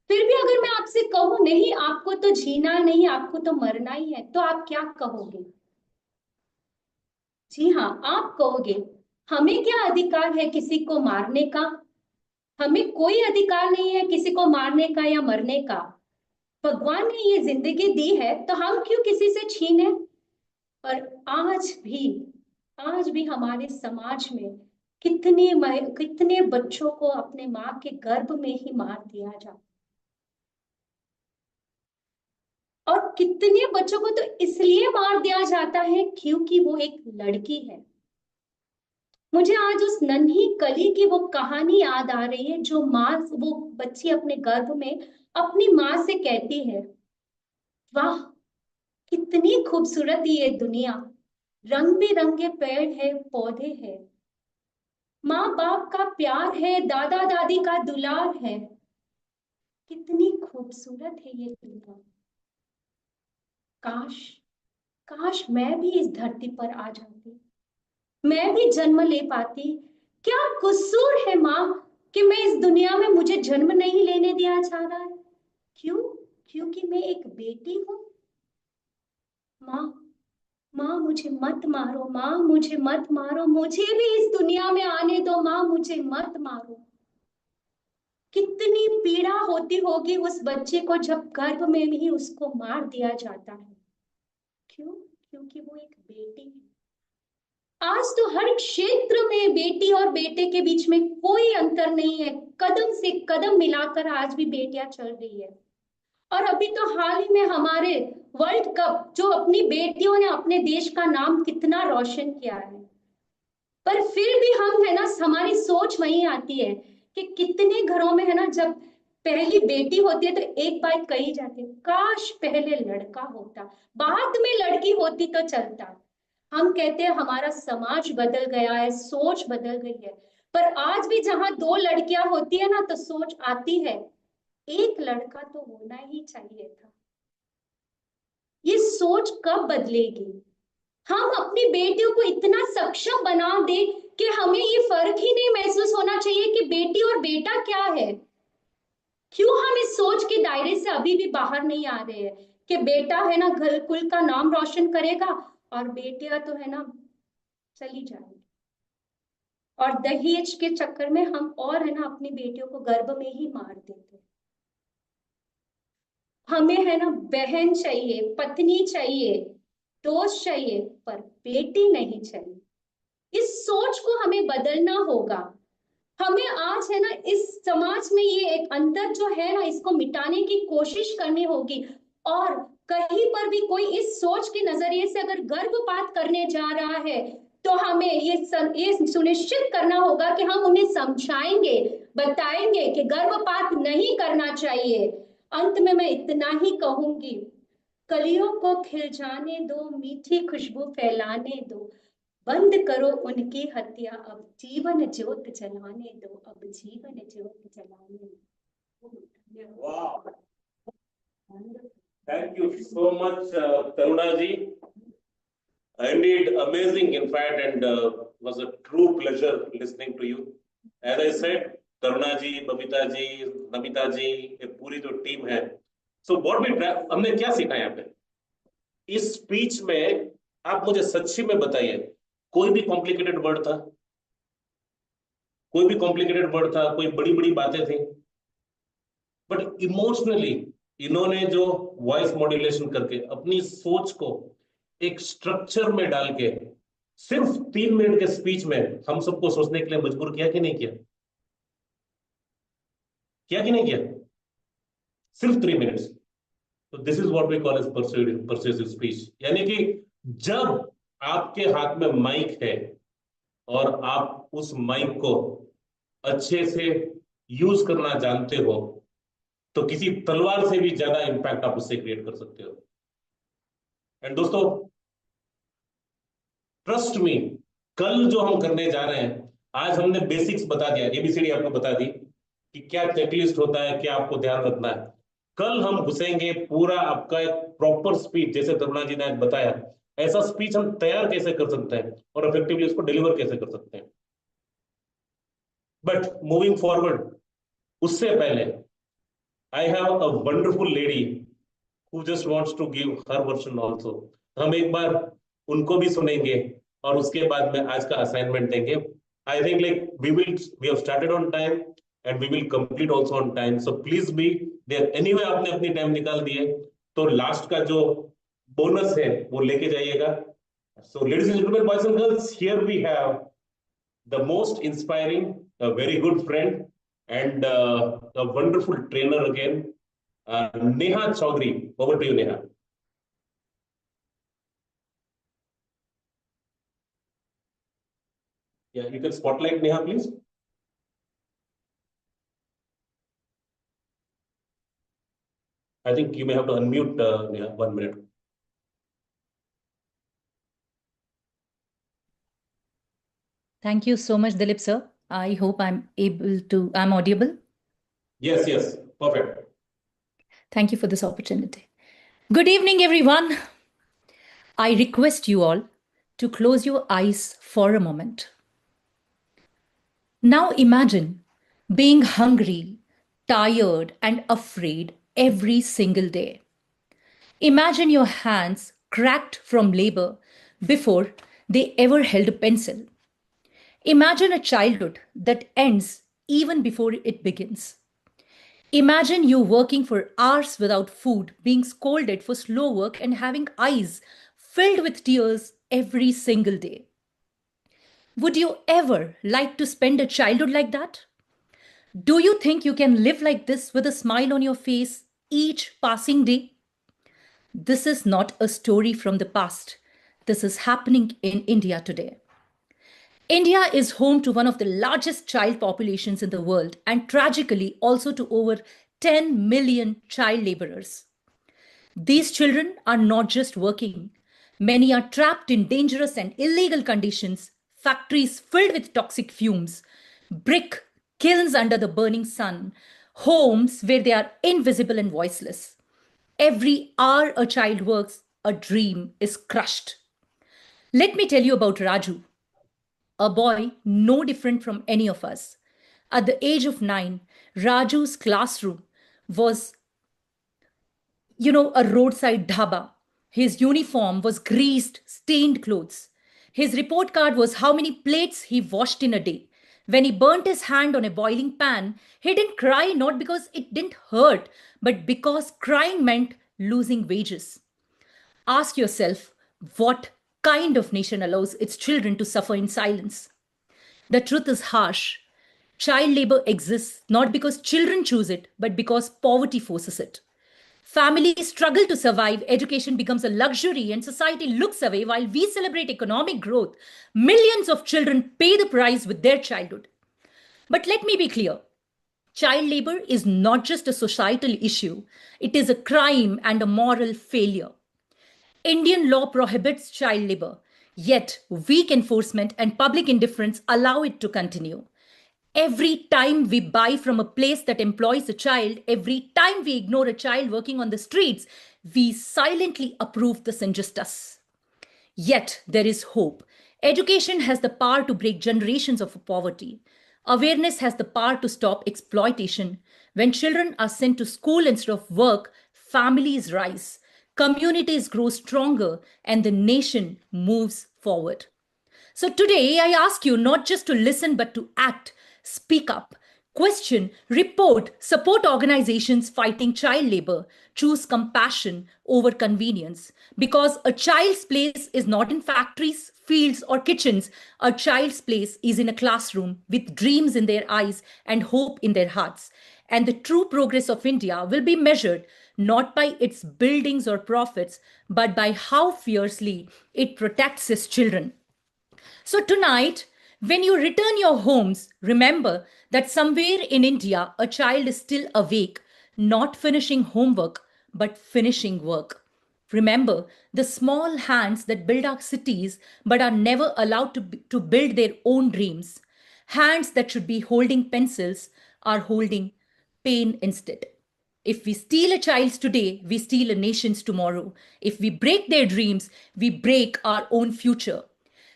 फिर भी अगर मैं आपसे कहूं नहीं आपको तो जीना नहीं, आपको तो मरना ही है, तो आप क्या कहोगे? जी हाँ, आप कहोगे हमें क्या अधिकार है किसी को मारने का? हमें कोई अधिकार नहीं है किसी को मारने का या मरने का। भगवान ने ये जिंदगी दी है तो हम क्यों किसी से छीने? पर आज भी हमारे समाज में कितने बच्चों को अपने माँ के गर्भ में ही मार दिया जाता, और कितने बच्चों को तो इसलिए मार दिया जाता है क्योंकि वो एक लड़की है। मुझे आज उस नन्ही कली की वो कहानी याद आ रही है जो वो बच्ची अपने गर्भ में अपनी माँ से कहती है, वाह कितनी खूबसूरत ये दुनिया, रंग बिरंगे पेड़ है पौधे हैं, माँ बाप का प्यार है, दादा दादी का दुलार है, कितनी खूबसूरत है ये दुनिया। काश मैं भी इस धरती पर आ जाती, मैं भी जन्म ले पाती। क्या कसूर है माँ कि मैं इस दुनिया में मुझे जन्म नहीं लेने दिया जा रहा है? क्यों? क्योंकि मैं एक बेटी हूँ। माँ मुझे मत मारो, माँ मुझे मत मारो, मुझे भी इस दुनिया में आने दो, माँ मुझे मत मारो। कितनी पीड़ा होती होगी उस बच्चे को जब गर्भ में ही उसको मार दिया जाता है। क्यों? क्योंकि वो एक बेटी है। आज तो हर क्षेत्र में बेटी और बेटे के बीच में कोई अंतर नहीं है, कदम से कदम मिलाकर आज भी बेटियां चल रही है। और अभी तो हाल ही में हमारे वर्ल्ड कप, जो अपनी बेटियों ने अपने देश का नाम कितना रोशन किया है, पर फिर भी हम है ना, हमारी सोच वही आती है कि कितने घरों में है ना, जब पहली बेटी होती है तो एक बात कही जाती है, काश पहले लड़का होता, बाद में लड़की होती तो चलता। हम कहते हैं हमारा समाज बदल गया है, सोच बदल गई है, पर आज भी जहां 2 लड़कियां होती है ना, तो सोच आती है एक लड़का तो होना ही चाहिए था। ये सोच कब बदलेगी? हम अपनी बेटियों को इतना सक्षम बना दे कि हमें ये फर्क ही नहीं महसूस होना चाहिए कि बेटी और बेटा क्या है। क्यों हम इस सोच के दायरे से अभी भी बाहर नहीं आ रहे हैं कि बेटा है ना घर कुल का नाम रोशन करेगा और बेटियां तो है ना चली जाएंगी। और दहेज के चक्कर में हम और है ना अपनी बेटियों को गर्भ में ही मार देते हैं। हमें है ना बहन चाहिए, पत्नी चाहिए, दोस्त चाहिए, पर बेटी नहीं चाहिए। इस सोच को हमें बदलना होगा। हमें आज है ना इस समाज में ये एक अंतर जो है ना, इसको मिटाने की कोशिश करनी होगी। और कहीं पर भी कोई इस सोच के नजरिए से अगर गर्भपात करने जा रहा है तो हमें ये सुनिश्चित करना होगा कि हम उन्हें समझाएंगे, बताएंगे कि गर्भपात नहीं करना चाहिए। अंत में मैं इतना ही कहूंगी, कलियों को खिल जाने दो, मीठी खुशबू फैलाने दो, बंद करो उनकी हत्या, अब जीवन ज्योत जलाने दो, अब जीवन ज्योत जलाने दो। Wow. Thank you so much, Taruna ji. Indeed, amazing, in fact, and was a true pleasure listening to you. As I said, Taruna ji, Babita ji, Namita ji, ये पूरी जो टीम है, so what we हमने क्या सीखा यहाँ पे? इस स्पीच में आप मुझे सच्ची में बताइए, कोई भी कॉम्प्लिकेटेड वर्ड था? कोई भी कॉम्प्लिकेटेड वर्ड था, कोई बड़ी बड़ी बातें थी, बट इमोशनली इन्होंने जो वॉइस मॉड्यूलेशन करके अपनी सोच को एक स्ट्रक्चर में डाल के सिर्फ 3 मिनट के स्पीच में हम सबको सोचने के लिए मजबूर किया कि नहीं किया? किया कि नहीं किया? सिर्फ 3 मिनट्स। तो this is what we call as persuasive speech. यानी कि जब आपके हाथ में माइक है और आप उस माइक को अच्छे से यूज करना जानते हो, तो किसी तलवार से भी ज्यादा इंपैक्ट आप उससे क्रिएट कर सकते हो। एंड दोस्तों, ट्रस्ट मी, कल जो हम करने जा रहे हैं, आज हमने बेसिक्स बता दिया, एबीसीडी आपको बता दी कि क्या चेकलिस्ट होता है, क्या आपको ध्यान रखना है। कल हम घुसेंगे पूरा आपका एक प्रॉपर स्पीच, जैसे करुणा जी ने आज बताया, ऐसा स्पीच हम तैयार कैसे कर सकते हैं और इफेक्टिवली उसको डिलीवर कैसे कर सकते हैं। बट मूविंग फॉरवर्ड, उससे पहले I have a wonderful lady who just wants to give her version also. हम एक बार उनको भी सुनेंगे और उसके बाद में आज का असाइनमेंट देंगे। I think like we have started on time and we will complete also on time. So please be there. Anyway, आपने अपनी टाइम निकाल दिए, तो लास्ट का जो बोनस है वो लेके जाइएगा। So ladies and gentlemen, boys and girls, here we have the most inspiring, a very good friend and a wonderful trainer again, Neha Chaudhary. Over to you, Neha. Yeah, you can spotlight Neha, please. I think you may have to unmute Neha, 1 minute. Thank you so much, Dilip sir. I hope I'm audible. Yes, yes, perfect. Thank you for this opportunity. Good evening, everyone. I request you all to close your eyes for a moment. Now imagine being hungry, tired, and afraid every single day. Imagine your hands cracked from labor before they ever held a pencil. Imagine a childhood that ends even before it begins. Imagine you working for hours without food, being scolded for slow work, and having eyes filled with tears every single day. Would you ever like to spend a childhood like that? Do you think you can live like this with a smile on your face each passing day? This is not a story from the past. This is happening in India today. India is home to one of the largest child populations in the world and tragically also to over 10 million child laborers. These children are not just working. Many are trapped in dangerous and illegal conditions, factories filled with toxic fumes, brick kilns under the burning sun, homes where they are invisible and voiceless. Every hour a child works, a dream is crushed. Let me tell you about Raju, a boy no different from any of us. At the age of 9, Raju's classroom was, a roadside dhaba. His uniform was greased, stained clothes. His report card was how many plates he washed in a day. When he burnt his hand on a boiling pan, he didn't cry not because it didn't hurt, but because crying meant losing wages. Ask yourself, what kind of nation allows its children to suffer in silence? The truth is harsh. Child labor exists not because children choose it, but because poverty forces it. Families struggle to survive, education becomes a luxury, and society looks away while we celebrate economic growth. Millions of children pay the price with their childhood. But let me be clear. Child labor is not just a societal issue. It is a crime and a moral failure. Indian law prohibits child labor, yet weak enforcement and public indifference allow it to continue. Every time we buy from a place that employs a child, every time we ignore a child working on the streets, we silently approve this injustice. Yet there is hope. Education has the power to break generations of poverty. Awareness has the power to stop exploitation. When children are sent to school instead of work, families rise, communities grow stronger, and the nation moves forward. So today, I ask you not just to listen, but to act. Speak up. Question, report, support organizations fighting child labor. Choose compassion over convenience. Because a child's place is not in factories, fields, or kitchens. A child's place is in a classroom with dreams in their eyes and hope in their hearts. And the true progress of India will be measured not by its buildings or profits, but by how fiercely it protects its children. So tonight, when you return your homes, remember that somewhere in India, a child is still awake, not finishing homework, but finishing work. Remember the small hands that build our cities but are never allowed to build their own dreams. Hands that should be holding pencils are holding pain instead. If we steal a child's today, we steal a nation's tomorrow. If we break their dreams, we break our own future.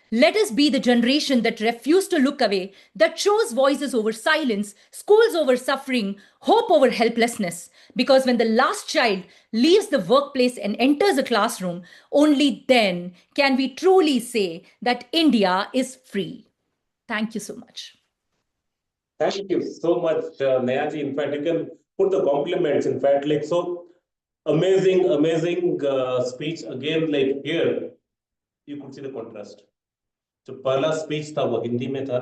Let us be the generation that refuse to look away, that chose voices over silence, schools over suffering, hope over helplessness. Because when the last child leaves the workplace and enters a classroom, only then can we truly say that India is free. Thank you so much. Thank you so much, Neha ji. In fact, you can put the compliments. In fact, like so amazing speech. Again, like here, you could see the contrast. जो पहला speech था वो हिंदी में था,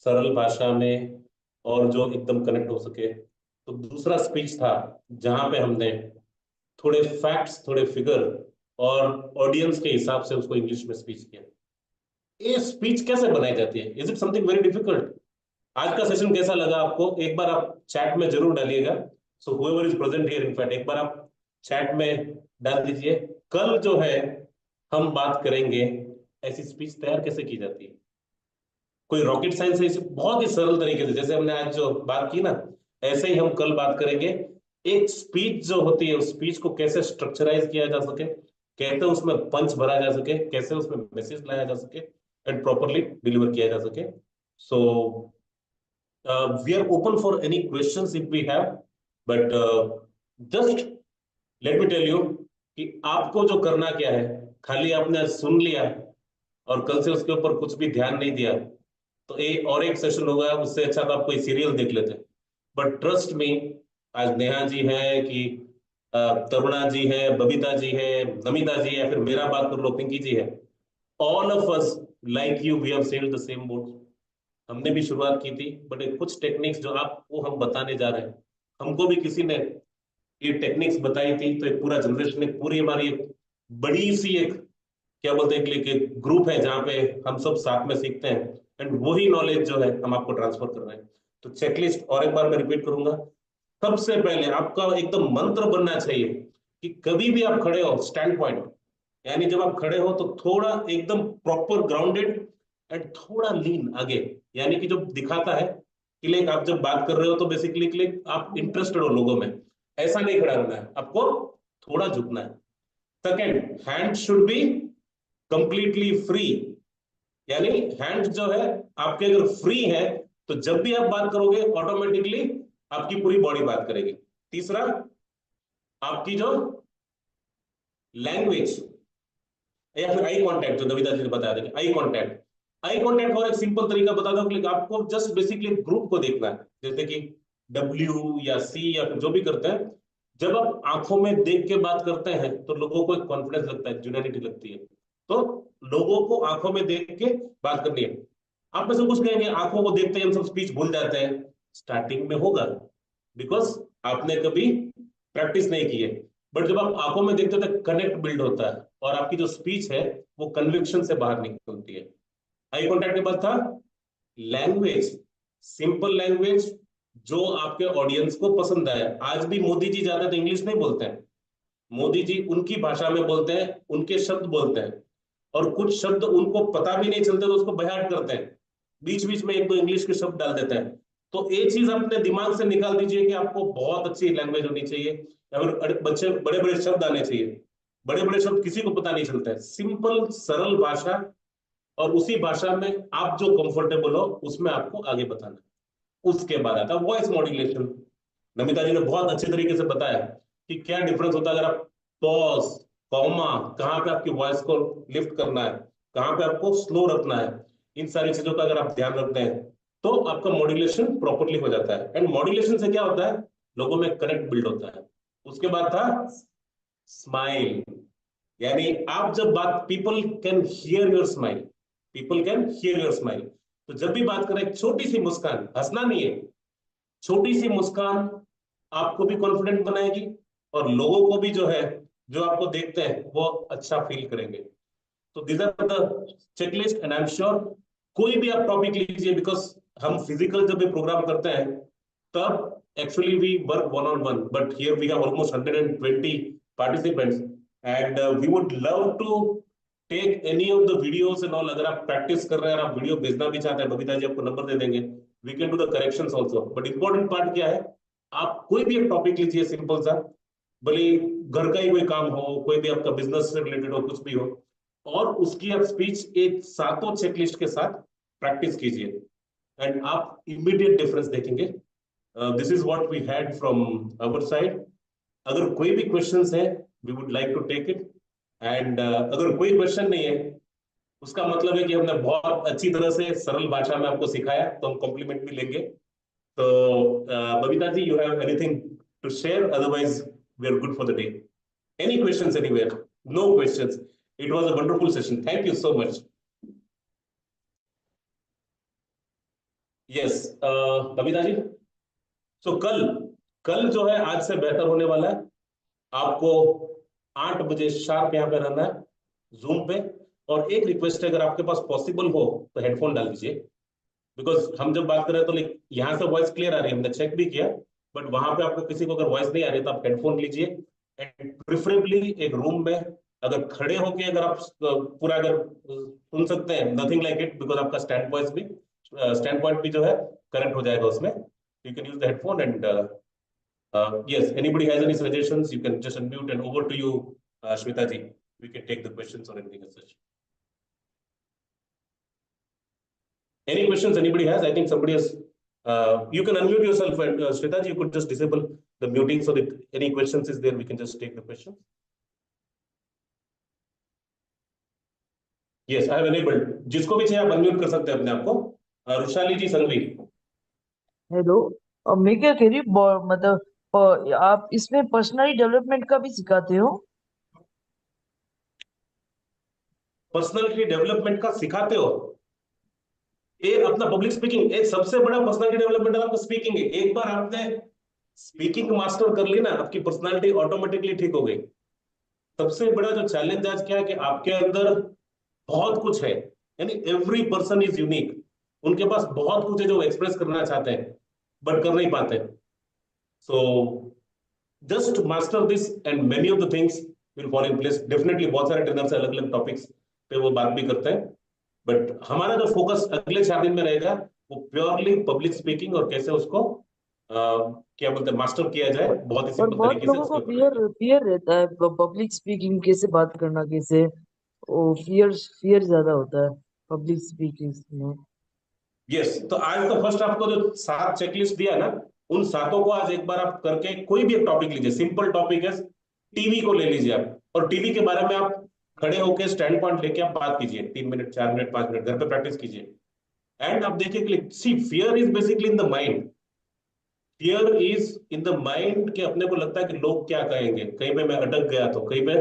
सरल भाषा में, और जो एकदम कनेक्ट हो सके। तो दूसरा स्पीच था जहां पे हमने थोड़े फैक्ट्स, थोड़े फिगर और ऑडियंस के हिसाब से उसको इंग्लिश में स्पीच किया। ये स्पीच कैसे बनाई जाती है? Is it something very difficult? आज का सेशन कैसा लगा आपको? एक बार आप चैट में जरूर डालिएगा। So whoever is present here, in fact एक बार आप चैट में डाल दीजिए। कल जो है हम बात करेंगे ऐसी स्पीच तैयार कैसे की जाती है। कोई रॉकेट साइंस है, इसे बहुत ही सरल तरीके से, जैसे हमने आज जो बात की ना, ऐसे ही हम कल बात करेंगे। एक स्पीच जो होती है, उस स्पीच को कैसे स्ट्रक्चराइज किया जा सके, कैसे उसमें पंच भरा जा सके, कैसे उसमें मैसेज लाया जा सके एंड प्रॉपरली डिलीवर किया जा सके। So we are open for any questions if we have, but just let me tell you कि आपको जो करना क्या है, खाली आपने सुन लिया और कल से उसके ऊपर कुछ भी ध्यान नहीं दिया तो एक सेशन होगा, उससे अच्छा तो आप कोई सीरियल देख लेते। बट ट्रस्ट मी, आज नेहा जी है कि तरुणा जी है, बबीता जी है, नमिता जी है, फिर मेरा बात कर लो, पिंकी जी है, all of us like you we have sailed the same boat. हमने भी शुरुआत की थी, बट कुछ टेक्निक्स जो आपको हम बताने जा रहे हैं, हमको भी किसी ने ये टेक्निक्स बताई थी, तो एक पूरा जनरेशन, एक पूरी हमारी एक बड़ी सी एक क्या बोलते हैं एक ग्रुप है जहाँ पे हम सब साथ में सीखते हैं एंड वही नॉलेज जो है हम आपको ट्रांसफर कर रहे हैं। तो चेकलिस्ट और एक बार मैं रिपीट करूंगा। सबसे पहले आपका एकदम मंत्र बनना चाहिए कि कभी भी आप खड़े हो, स्टैंड पॉइंट, यानी जब आप खड़े हो तो थोड़ा एकदम प्रॉपर ग्राउंडेड एंड थोड़ा लीन आगे, यानी कि जो दिखाता है कि लाइक आप जब बात कर रहे हो तो बेसिकली आप इंटरेस्टेड हो लोगों में, ऐसा नहीं खड़ा रहना है, आपको थोड़ा झुकना है। Second, hand should be completely free, यानी हैंड जो है आपके अगर फ्री है तो जब भी आप बात करोगे ऑटोमेटिकली आपकी पूरी बॉडी बात करेगी। तीसरा, आपकी जो लैंग्वेज या फिर आई कांटेक्ट, जो नविता जी ने बताया था, आई कांटेक्ट और एक सिंपल तरीका बता दो कि आपको जस्ट बेसिकली ग्रुप को देखना है, जैसे कि W या C या फिर जो भी करते हैं, जब आप आंखों में देख के बात करते हैं तो लोगों को एक कॉन्फिडेंस लगता है, यूनिटी लगती है। तो लोगों को आंखों में देख के बात करनी है। आप में से कुछ कहेंगे आंखों को देखते ही हम सब स्पीच भूल जाते हैं। स्टार्टिंग में होगा, बिकॉज आपने कभी प्रैक्टिस नहीं की है, बट जब आप आंखों में देखते हो तो कनेक्ट बिल्ड होता है और आपकी जो स्पीच है वो कन्विक्शन से बाहर निकलती है। आई कॉन्टैक्ट के बाद था लैंग्वेज, सिंपल लैंग्वेज जो आपके ऑडियंस को पसंद आए। आज भी मोदी जी ज्यादा तो इंग्लिश नहीं बोलते हैं, मोदी जी उनकी भाषा में बोलते हैं, उनके शब्द बोलते हैं, और कुछ शब्द उनको पता भी नहीं चलते तो उसको बयान करते हैं, बीच बीच में एक दो इंग्लिश के शब्द डाल देते हैं। तो एक चीज अपने दिमाग से निकाल दीजिए कि आपको बहुत अच्छी लैंग्वेज होनी चाहिए, और बच्चे बड़े बड़े शब्द आने चाहिए। बड़े बड़े शब्द किसी को पता नहीं चलता है, सिंपल सरल भाषा, और उसी भाषा में आप जो कंफर्टेबल हो उसमें आपको आगे बताना। उसके बाद आता है वॉइस मॉड्यूलेशन। नमिता जी ने बहुत अच्छे तरीके से बताया कि क्या डिफरेंस होता है अगर आप पॉज, कॉमा, कहाँ पे आपकी वॉइस को लिफ्ट करना है, कहाँ पे आपको स्लो रखना है, इन सारी चीजों का अगर आप ध्यान रखते हैं तो आपका मॉड्यूलेशन प्रॉपरली हो जाता है। एंड मॉड्यूलेशन से क्या होता है, लोगों में कनेक्ट बिल्ड होता है। उसके बाद था स्माइल, यानी आप जब बात, people can hear your smile, people can hear your smile. तो जब भी बात करें, छोटी सी मुस्कान, हंसना नहीं है, छोटी सी मुस्कान आपको भी कॉन्फिडेंट बनाएगी और लोगों को भी जो है, जो आपको देखते हैं वो अच्छा फील करेंगे। तो this are the checklist and I am sure कोई भी आप टॉपिक लीजिए, बिकॉज हम फिजिकल जब भी प्रोग्राम करते हैं तब actually we work one on one, but here we have almost 120 participants and we would love to take any of the videos and all. अगर आप प्रैक्टिस कर रहे हैं और आप वीडियो भेजना भी चाहते हैं, बबीता जी आपको नंबर दे देंगे, we can do the corrections also. But important part क्या है, आप कोई भी एक टॉपिक लीजिए सिंपल सा, भले घर का ही कोई काम हो, कोई भी आपका बिजनेस से रिलेटेड हो, कुछ भी हो, और उसकी आप स्पीच एक सातों चेकलिस्ट के साथ प्रैक्टिस कीजिए एंड आप इमीडिएट डिफरेंस देखेंगे। This is what we had from our side. अगर कोई भी क्वेश्चंस है, we would like to take it and अगर कोई क्वेश्चन नहीं है, उसका मतलब है कि हमने बहुत अच्छी तरह से सरल भाषा में आपको सिखाया, तो हम कॉम्प्लीमेंट भी लेंगे। तो Babita ji, you have anything to share? Otherwise we are good for the day. Any questions anywhere? No questions. It was a wonderful session. Thank you so much. Yes, Babita ji, so कल जो है आज से बेहतर होने वाला है। आपको 8 बजे शार्प यहाँ पे रहना है जूम पे। और एक रिक्वेस्ट है, अगर आपके पास पॉसिबल हो तो हेडफोन डाल दीजिए, बिकॉज हम जब बात कर रहे हैं तो लाइक यहाँ से वॉइस क्लियर आ रही है, हमने चेक भी किया, बट वहां पे आपको किसी को अगर वॉइस नहीं आ रही तो आप हेडफोन लीजिए एंड प्रिफरेबली एक रूम में अगर खड़े होके अगर आप पूरा अगर सुन सकते हैं, नथिंग लाइक इट, बिकॉज आपका स्टैंड पॉइंट भी जो है करेक्ट हो जाएगा उसमें। You can use the headphone and yes, anybody has any suggestions, you can just unmute and over to you, Shweta ji. We can take the questions or anything as such. Any questions anybody has? I think somebody has. You can unmute yourself, and Shweta ji, you could just disable the muting so that any questions is there, we can just take the questions. Yes, I have enabled. जिसको भी चाहिए आप unmute कर सकते हैं अपने आप को। रुशाली जी संघवी। हेलो, मैं क्या कह रही हूँ, मतलब आप इसमें पर्सनली डेवलपमेंट का भी सिखाते हो? पर्सनालिटी डेवलपमेंट का सिखाते हो? ये अपना पब्लिक स्पीकिंग एक सबसे बड़ा पर्सनालिटी डेवलपमेंट है, आपका स्पीकिंग है। एक बार आपने स्पीकिंग मास्टर कर ली ना, आपकी पर्सनालिटी ऑटोमेटिकली ठीक हो गई। सबसे बड़ा जो चैलेंज आज क्या है कि आपके अंदर बहुत कुछ है, यानी एवरी पर्सन इज यूनिक। उनके पास बहुत कुछ है जो एक्सप्रेस करना चाहते हैं बट कर नहीं पाते। So just master this and many of the things will fall in place. Definitely बहुत सारे ट्रेनर से अलग अलग टॉपिक्स पे वो बात भी करते हैं, बट हमारा जो फोकस अगले 4 दिन में रहेगा वो प्योरली पब्लिक स्पीकिंग और कैसे उसको क्या बोलते हैं मास्टर किया जाए, बहुत ही और सिंपल बहुत तरीके से लोगों उसके को ऊपर। फियर रहता है पब्लिक स्पीकिंग, कैसे बात करना, कैसे वो फियर ज्यादा होता है पब्लिक स्पीकिंग में। यस, तो आज तो फर्स्ट आपको जो 7 चेकलिस्ट दिया ना, उन 7 को आज एक बार आप करके कोई भी एक टॉपिक लीजिए। सिंपल टॉपिक है, टीवी को ले लीजिए आप, और टीवी के बारे में आप खड़े होकर स्टैंड पॉइंट लेके आप बात कीजिए 3 मिनट 4 मिनट 5 मिनट, घर पे प्रैक्टिस कीजिए। एंड आप देखिए कि see fear is basically in the mind. Fear is in the mind के अपने को लगता है कि लोग क्या कहेंगे, कहीं पे मैं अटक गया तो, कहीं पे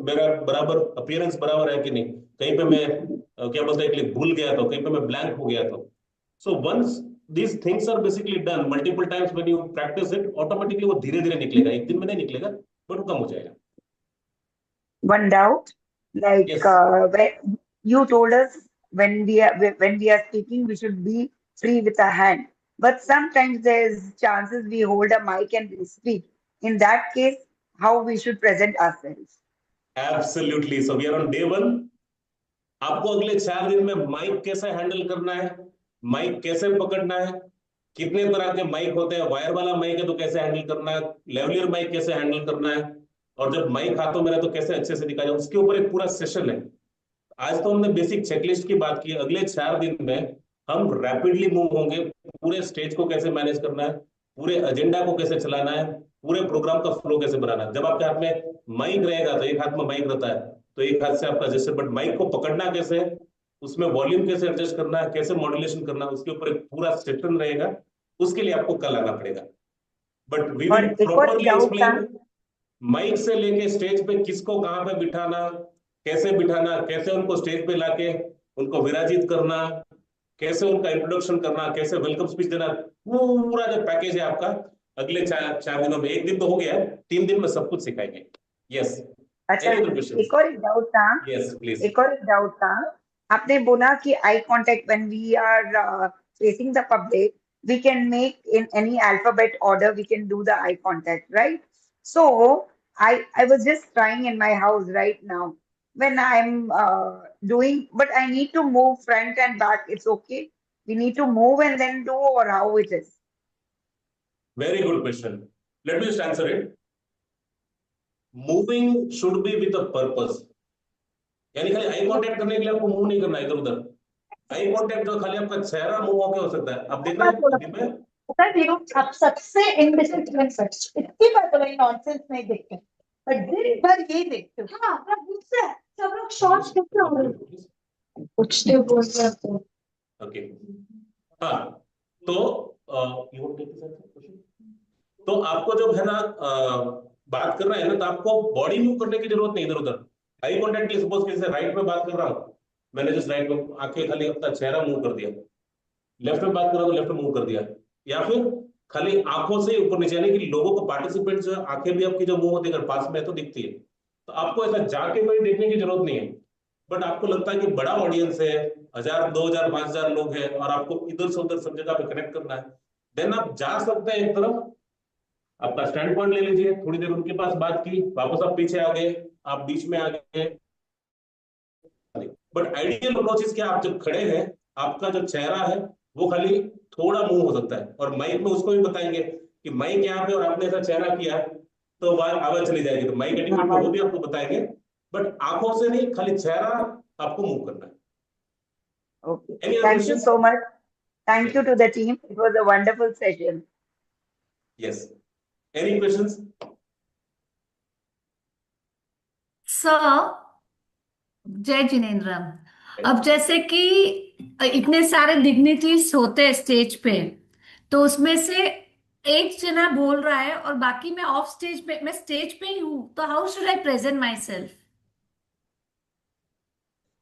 मेरा बराबर अपीयरेंस बराबर है कि नहीं, कहीं पे मैं क्या बोलते हैं भूल गया तो, कहीं पे मैं ब्लैंक हो गया तो। So once these things are basically done multiple times, when you practice it, automatically वो धीरे धीरे निकलेगा, एक दिन में नहीं निकलेगा बट वो कम हो जाएगा। One doubt, like Yes. when you told us when we are speaking, we should be free with our hand. But sometimes there's chances we hold a mic and we speak. In that case, how we should present ourselves? Absolutely. So we are on day 1. आपको अगले 4 दिन में mic कैसे handle करना है, mic कैसे पकड़ना है, कितने तरह के माइक होते हैं, वायर वाला माइक है तो कैसे हैंडल करना है, लेवलियर माइक कैसे हैंडल करना है, और जब माइक हाथों में रहे तो कैसे अच्छे से दिखाया जाए, उसके ऊपर एक पूरा सेशन है। आज तो हमने बेसिक चेकलिस्ट की बात की। अगले 4 दिन में हम रैपिडली मूव होंगे, पूरे स्टेज को कैसे मैनेज करना है, पूरे एजेंडा को कैसे चलाना है, पूरे प्रोग्राम का फ्लो कैसे बनाना है। जब आपके हाथ में माइक रहेगा तो एक हाथ में माइक रहता है तो एक हाथ से आपका जेस्चर, बट माइक को पकड़ना कैसे है, उसमें वॉल्यूम कैसे एडजस्ट करना है, कैसे मॉड्यूलेशन करना है, उसके ऊपर एक पूरा सेक्शन रहेगा, उसके लिए आपको कल आना पड़ेगा। बट वी और विल एक और प्रॉपरली डाउट था, एक्सप्लेन माइक से लेके स्टेज पे किसको कहाँ पे बिठाना, कैसे उनको स्टेज पे लाके उनको विराजित करना, कैसे उनका इंट्रोडक्शन करना, कैसे वेलकम स्पीच देना, पूरा जो पैकेज है आपका अगले 4 दिनों में, 1 दिन तो हो गया है, 3 दिन में सब कुछ सिखाएंगे। यस, अच्छा एनी अदर क्वेश्चंस? एक और एक डाउट था, यस प्लीज। एक और एक डाउट था, आपने बोला कि eye contact when we are facing the public we can make in any alphabet order, we can do the eye contact, right? So I was just trying in my house right now when I'm doing, but I need to move front and back, it's okay, we need to move and then do, or how it is? Very good question. Let me just answer it. Moving should be with a purpose. यानी खाली eye contact करने के लिए आपको move नहीं करना इधर उधर। आई कांटेक्ट जो खाली आपका चेहरा मूव होके हो सकता है। अब देखना है आप सबसे इनडिसिप्लिन इतनी बार तो नॉनसेंस नहीं देखते, पर दिन भर ये देखते हो। हाँ, पर मुझसे सब लोग शॉर्ट्स कितने हो रहे हैं, पूछते बोल रहे हो। ओके, हाँ, तो you want to take this question? तो आपको जब है ना बात करना है ना, तो आपको बॉडी मूव करने की जरूरत नहीं इधर उधर। आई कांटेक्ट के लिए सपोज कैसे राइट में बात कर रहा हूँ, मैंने जस्ट राइट में आंखें खाली अपना चेहरा मूव कर दिया, लेफ्ट में बात कर रहा हूँ तो लेफ्ट में मूव कर दिया, या फिर खाली आंखों से ऊपर नीचे, यानी कि लोगों को पार्टिसिपेंट जो आंखें भी आपकी जो मूव होती है अगर पास में है तो दिखती है, तो आपको ऐसा जाके कोई देखने की जरूरत नहीं है। बट आपको लगता है कि बड़ा ऑडियंस है, 1000, 2000, 5000 लोग हैं और आपको इधर से उधर सब जगह पे कनेक्ट करना है, देन आप जा सकते हैं एक तरफ, आपका स्टैंड पॉइंट ले लीजिए, थोड़ी देर उनके पास बात की, वापस आप पीछे आ गए, आप बीच में आ गए। बट आइडियल अप्रोच इज क्या, आप जब खड़े हैं आपका जो चेहरा है वो खाली थोड़ा मूव हो सकता है, और माइक में उसको भी बताएंगे कि माइक यहाँ पे और आपने ऐसा चेहरा किया तो आवाज चली जाएगी, तो माइक एटिक्यूट में वो भी आपको बताएंगे, बट आंखों से नहीं, खाली चेहरा आपको मूव करना है। Okay, thank you so much. Thank you to the team. It was a wonderful session. Yes. Any questions? Sir, जय जिनेंद्र। अब जैसे कि इतने सारे डिग्निटीज होते हैं स्टेज पे, तो उसमें से एक जना बोल रहा है और बाकी मैं ऑफ स्टेज पे, मैं स्टेज पे ही हूँ, तो how should I present my self?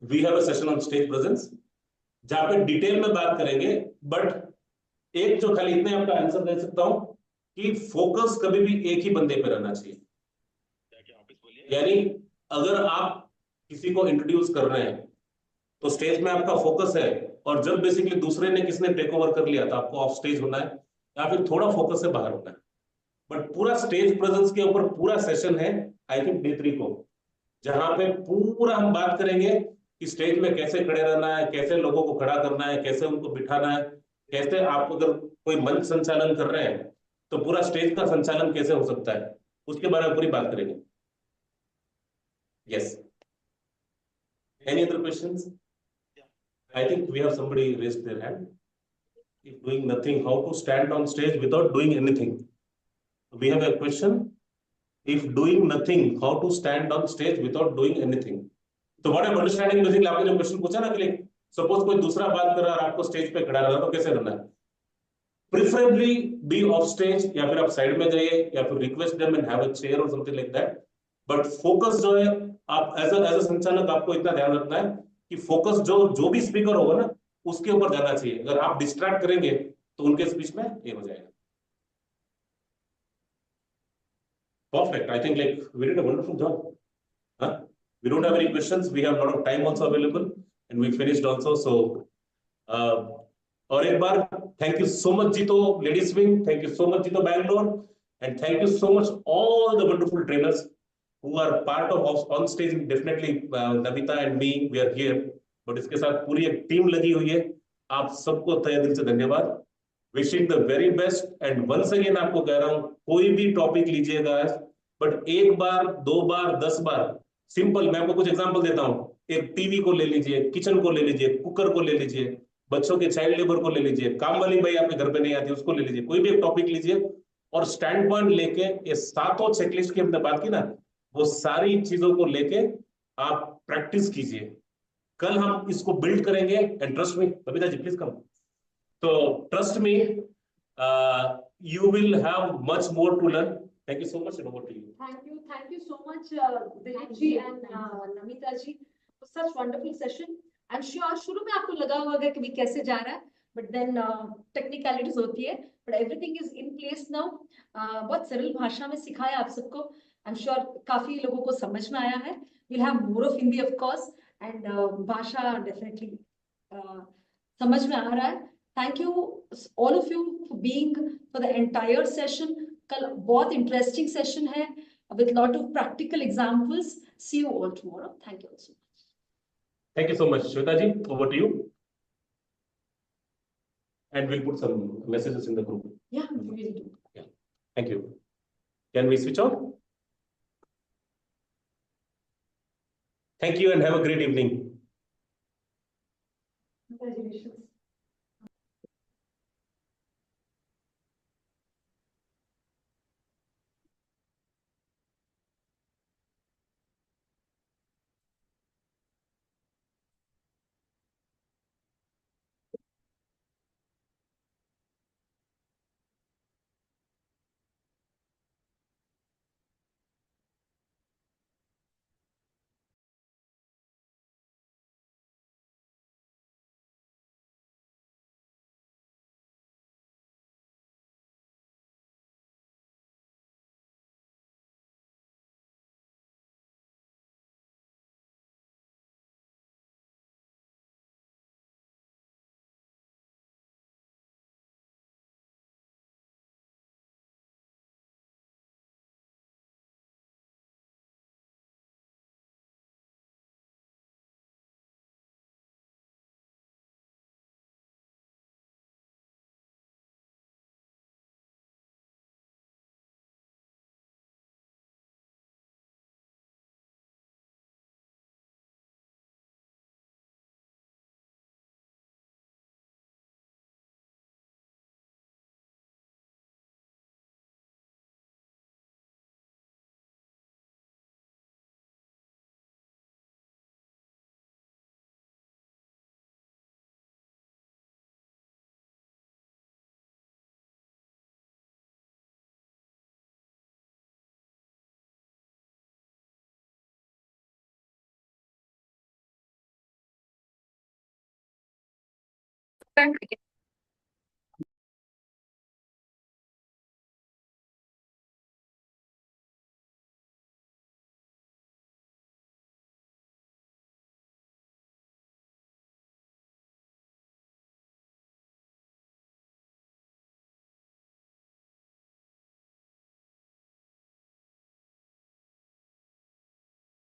We have a session on stage presence जहां पे डिटेल में बात करेंगे, बट एक जो खाली इतने आपका आंसर दे सकता हूं कि फोकस कभी भी एक ही बंदे पे रहना चाहिए। यानी अगर आप किसी को इंट्रोड्यूस कर रहे हैं तो स्टेज में आपका फोकस है, और जब बेसिकली दूसरे ने किसने टेक ओवर कर लिया तो आपको ऑफ स्टेज होना है या फिर थोड़ा फोकस से बाहर होना है। बट पूरा स्टेज प्रेजेंस के ऊपर पूरा सेशन है आई थिंक डे 3 को, जहां पे पूरा हम बात करेंगे कि स्टेज में कैसे खड़े रहना है, कैसे लोगों को खड़ा करना है, कैसे उनको बिठाना है, कैसे आप अगर कोई मंच संचालन कर रहे हैं तो पूरा स्टेज का संचालन कैसे हो सकता है, उसके बारे में पूरी बात करेंगे। Yes, any other questions? I think we have somebody raised their hand. If doing nothing, how to stand on stage without doing anything? We have a question. If doing nothing, how to stand on stage without doing anything? तो what I'm understanding basically आपने जो question पूछा ना कि suppose कोई दूसरा बात कर रहा है और आपको स्टेज पे खड़ा रहना, तो कैसे करना है? प्रिफरेबली बी ऑफ स्टेज, या फिर आप साइड में जाइए, या फिर request them and have a chair or something like that. But focus जो है, आप एज अ संचालक आपको इतना ध्यान रखना है कि फोकस जो भी स्पीकर होगा ना उसके ऊपर जाना चाहिए। अगर आप डिस्ट्रैक्ट करेंगे तो उनके स्पीच में ये हो जाएगा। Perfect. I think like we did a wonderful job. Huh? We don't have any questions. We have a lot of time also available, and we finished also. So, और एक बार thank you so much Jito Ladies Wing, thank you so much Jito Bangalore, and thank you so much all the wonderful trainers who are part of on stage. Definitely Navita and me, we are here, but इसके साथ पूरी एक team लगी हुई है। आप सबको तहे दिल से धन्यवाद। Wishing the very best, and once again आपको कह रहा हूं, कोई भी टॉपिक लीजिएगा बट एक बार, 2 बार, 10 बार, सिंपल। मैं आपको कुछ एग्जांपल देता हूं। एक टीवी को ले लीजिए, किचन को ले लीजिए, कुकर को ले लीजिए, बच्चों के चाइल्ड लेबर को ले लीजिए, काम वाली भाई आपके घर पे नहीं आती उसको ले लीजिए, कोई भी एक टॉपिक लीजिए और स्टैंड पॉइंट लेके ये 7 चेकलिस्ट की हमने बात की ना, वो सारी चीजों को लेके आप प्रैक्टिस कीजिए। कल हम इसको बिल्ड करेंगे and trust me, Babita ji please come. तो trust me, you will have much more to learn. Thank you so much and over to you. Thank you so much, Dilip ji and Namita ji, for such wonderful session. I'm sure शुरू में आपको लगा होगा कि भी कैसे जा रहा है, but then technicalities होती है, but everything is in place now. बहुत सरल भाषा में सिखाया आप सबको. I'm sure काफी लोगों को समझ में आया है. We'll have more of Hindi of course, and भाषा definitely समझ में आ रहा है. Thank you all of you for being for the entire session. कल बहुत interesting session है with lot of practical examples. See you all tomorrow. Thank you also. Thank you so much, Shweta ji. Over to you. And we'll put some messages in the group. Yeah, we will do. Yeah. Thank you. Can we switch on? Thank you and have a great evening. Congratulations. Thank you.